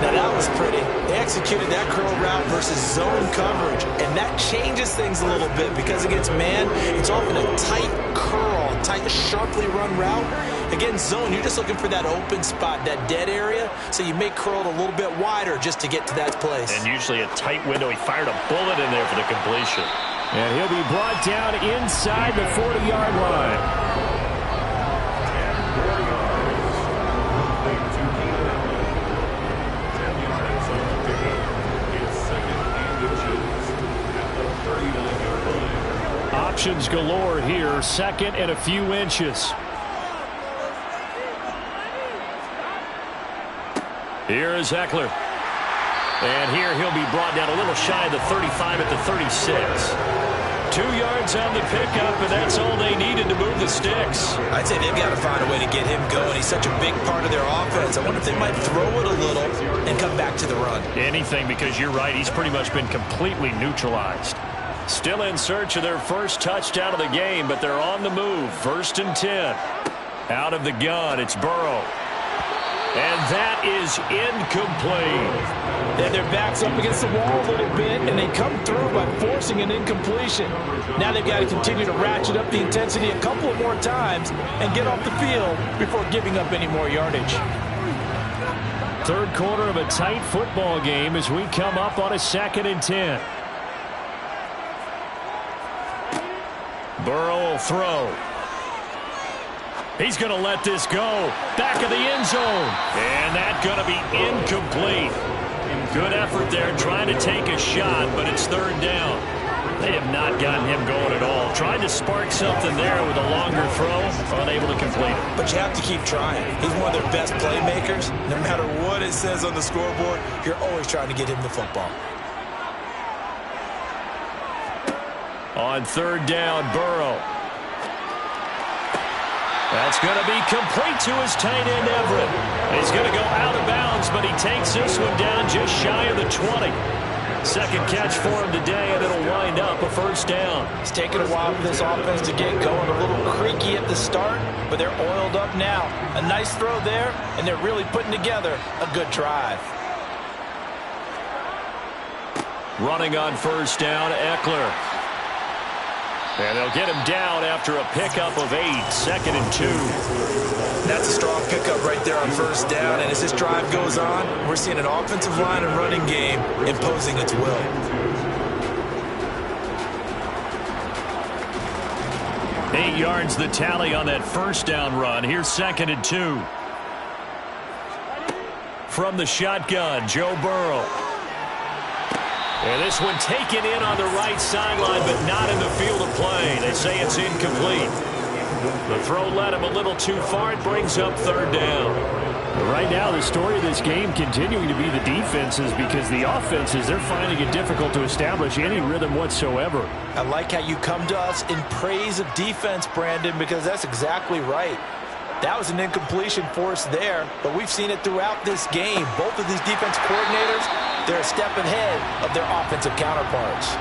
Speaker 2: Now that was pretty. They executed that curl route versus zone coverage, and that changes things a little bit because against man, it's often a tight curl, tight, sharply run route. Against zone, you're just looking for that open spot, that dead area, so you may curl it a little bit wider just to get to that place.
Speaker 1: And usually a tight window. He fired a bullet in there for the completion. And he'll be brought down inside the 40-yard line. Options galore here. Second and a few inches. Here is Eckler. And here he'll be brought down a little shy of the 35 at the 36. 2 yards on the pickup, and that's all they needed to move the sticks.
Speaker 2: I'd say they've got to find a way to get him going. He's such a big part of their offense. I wonder if they might throw it a little and come back to the run. Anything,
Speaker 1: because you're right. He's pretty much been completely neutralized. Still in search of their first touchdown of the game, but they're on the move. 1st and 10. Out of the gun, it's Burrow. And that is incomplete.
Speaker 3: Then their back's up against the wall a little bit, and they come through by forcing an incompletion. Now they've got to continue to ratchet up the intensity a couple of more times and get off the field before giving up any more yardage.
Speaker 1: Third quarter of a tight football game as we come up on a 2nd and 10. Burrow will throw. He's going to let this go. Back of the end zone. And that's going to be incomplete. Good effort there trying to take a shot, but it's 3rd down. They have not gotten him going at all. Trying to spark something there with a longer throw. Unable to complete it.
Speaker 2: But you have to keep trying. He's one of their best playmakers. No matter what it says on the scoreboard, you're always trying to get him the football.
Speaker 1: On 3rd down, Burrow. That's going to be complete to his tight end, Everett. He's going to go out of bounds, but he takes this one down just shy of the 20. Second catch for him today, and it'll wind up a 1st down.
Speaker 3: It's taken a while for this offense to get going. A little creaky at the start, but they're oiled up now. A nice throw there, and they're really putting together a good drive.
Speaker 1: Running on 1st down, Eckler. And they'll get him down after a pickup of 8. 2nd and 2.
Speaker 2: That's a strong pickup right there on 1st down. And as this drive goes on, we're seeing an offensive line and running game imposing its will.
Speaker 1: Eight yards the tally on that 1st down run. Here's 2nd and 2. From the shotgun, Joe Burrow. And this one taken in on the right sideline, but not in the field of play. They say it's incomplete. The throw led him a little too far. It brings up 3rd down. Right now, the story of this game continuing to be the defenses, because the offenses, they're finding it difficult to establish any rhythm whatsoever.
Speaker 3: I like how you come to us in praise of defense, Brandon, because that's exactly right. That was an incompletion force there, but we've seen it throughout this game. Both of these defense coordinators, they're a step ahead of their offensive counterparts.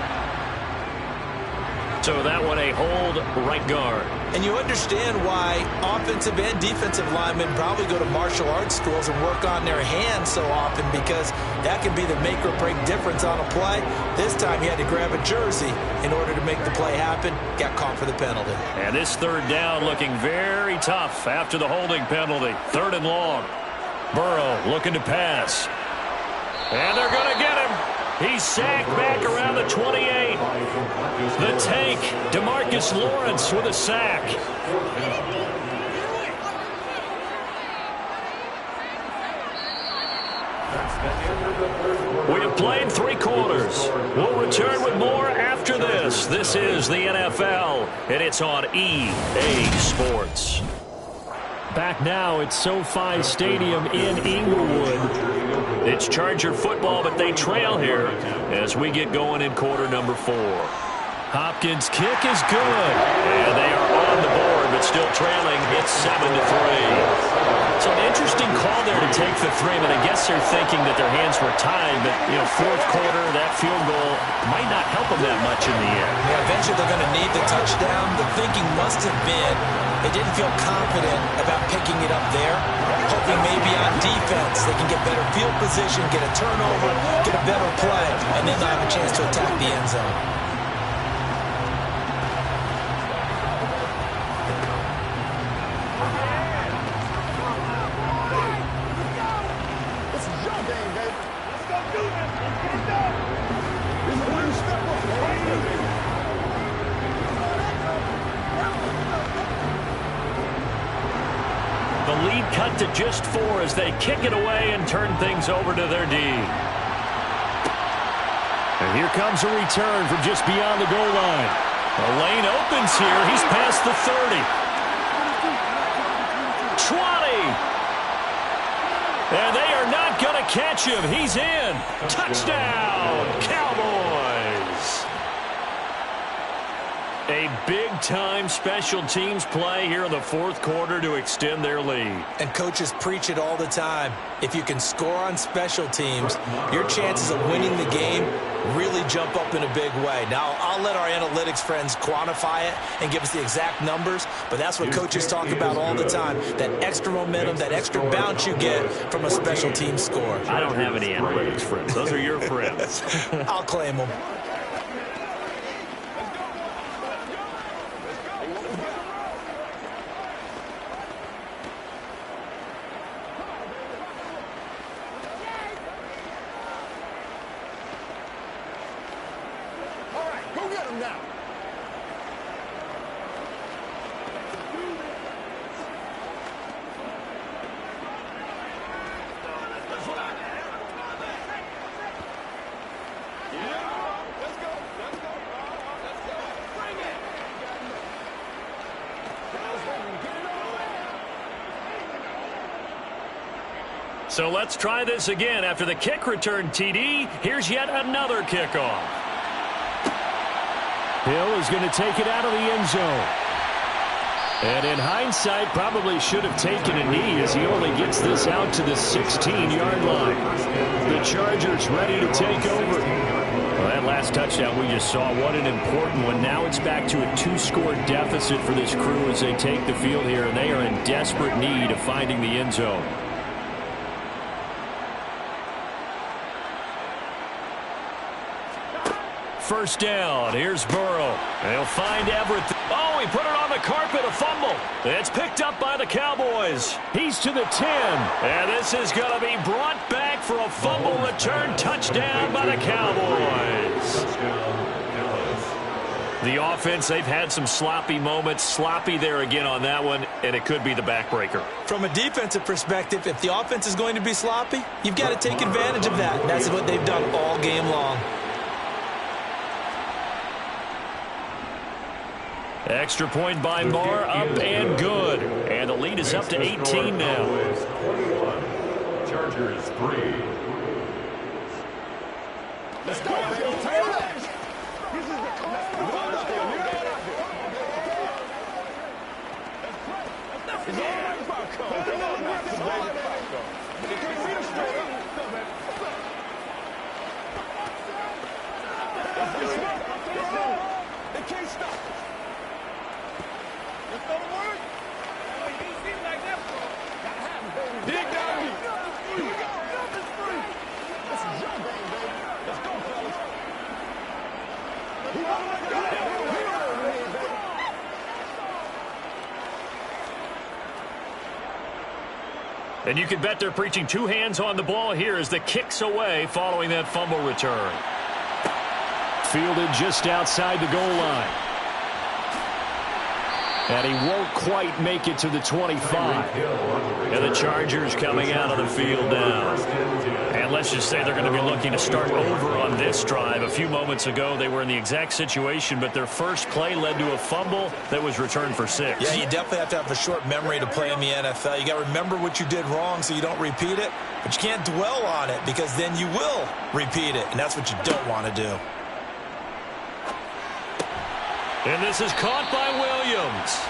Speaker 1: So that one a hold right guard.
Speaker 2: And you understand why offensive and defensive linemen probably go to martial arts schools and work on their hands so often, because that can be the make or break difference on a play. This time he had to grab a jersey in order to make the play happen. Got caught for the penalty.
Speaker 1: And this 3rd down looking very tough after the holding penalty. 3rd and long. Burrow looking to pass. And they're going to get him. He's sacked back around the 28. The tank, DeMarcus Lawrence with a sack. We have played 3 quarters. We'll return with more after this. This is the NFL, and it's on EA Sports. Back now at SoFi Stadium in Inglewood. It's Charger football, but they trail here as we get going in quarter number 4. Hopkins' kick is good. And they are on the board, but still trailing. It's 7-3. So an interesting call there to take the 3. I guess they're thinking that their hands were tied, but, fourth quarter, that field goal might not help them that much in the end.
Speaker 2: Yeah, eventually they're going to need the touchdown. The thinking must have been they didn't feel confident about picking it up there, hoping maybe on defense they can get better field position, get a turnover, get a better play, and then they'll have a chance to attack the end zone.
Speaker 1: The lead cut to just 4 as they kick it away and turn things over to their D. And here comes a return from just beyond the goal line. The lane opens here. He's past the 30. 20. And they are not going to catch him. He's in. Touchdown, Cowboys. A big-time special teams play here in the fourth quarter to extend their lead.
Speaker 2: And coaches preach it all the time. If you can score on special teams, your chances of winning the game really jump up in a big way. Now, I'll let our analytics friends quantify it and give us the exact numbers, but that's what coaches talk about all the time, that extra momentum, that extra bounce you get from a special team score.
Speaker 1: I don't have any analytics friends. Those are your friends.
Speaker 2: I'll claim them.
Speaker 1: So let's try this again. After the kick return TD, here's yet another kickoff. Hill is going to take it out of the end zone. And in hindsight, probably should have taken a knee as he only gets this out to the 16-yard line. The Chargers ready to take over. Well, that last touchdown we just saw, what an important one. Now it's back to a 2-score deficit for this crew as they take the field here, and they are in desperate need of finding the end zone. First down. Here's Burrow. They'll find Everett. Oh, he put it on the carpet. A fumble. It's picked up by the Cowboys. He's to the 10. And this is going to be brought back for a fumble return touchdown by the Cowboys. The offense, they've had some sloppy moments. Sloppy there again on that one, and it could be the backbreaker.
Speaker 2: From a defensive perspective, if the offense is going to be sloppy, you've got to take advantage of that. That's what they've done all game long.
Speaker 1: Extra point by Marr, up and good. And the lead is up to 18 now.
Speaker 4: Chargers 3.
Speaker 5: Let's go, baby. Taylor. This is the call. It's all right if I come. It's all right if I come. You can't see the straight up. They can't stop. Let's go to work. You seem like that, bro. Gotta have it, baby. Dig down deep. Here we go. Nothing's free. This is your game, baby. Let's go, fellas.
Speaker 1: And you can bet they're preaching 2 hands on the ball here as the kick's away following that fumble return. Fielded just outside the goal line. And he won't quite make it to the 25. And the Chargers coming out of the field now. And let's just say they're going to be looking to start over on this drive. A few moments ago, they were in the exact situation, but their first play led to a fumble that was returned for 6.
Speaker 2: Yeah, you definitely have to have a short memory to play in the NFL. You got to remember what you did wrong so you don't repeat it, but you can't dwell on it because then you will repeat it, and that's what you don't want to do.
Speaker 1: And this is caught by Williams.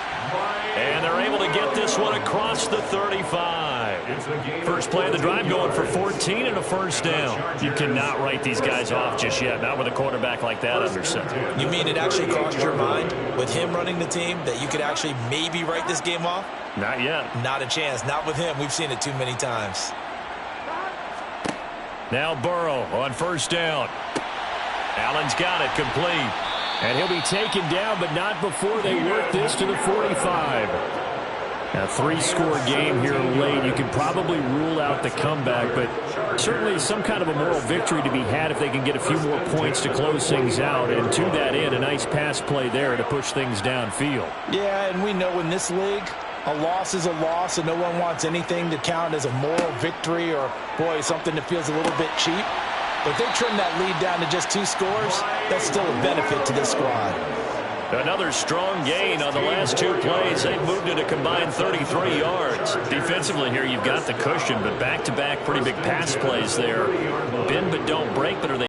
Speaker 1: And they're able to get this one across the 35. First play of the drive going for 14 and a first down. You cannot write these guys off just yet, not with a quarterback like that under center.
Speaker 2: You mean it actually crossed your mind with him running the team that you could actually maybe write this game off?
Speaker 1: Not yet.
Speaker 2: Not a chance. Not with him. We've seen it too many times.
Speaker 1: Now Burrow on first down. Allen's got it complete. And he'll be taken down, but not before they work this to the 45. A 3-score game here late. You can probably rule out the comeback, but certainly some kind of a moral victory to be had if they can get a few more points to close things out. And to that end, a nice pass play there to push things downfield.
Speaker 3: Yeah, and we know in this league, a loss is a loss, and no one wants anything to count as a moral victory or, boy, something that feels a little bit cheap. But if they trim that lead down to just 2 scores, that's still a benefit to this squad.
Speaker 1: Another strong gain on the last 2 plays. They've moved it a combined 33 yards. Defensively here, you've got the cushion, but back-to-back pretty big pass plays there. Bend but don't break, but are they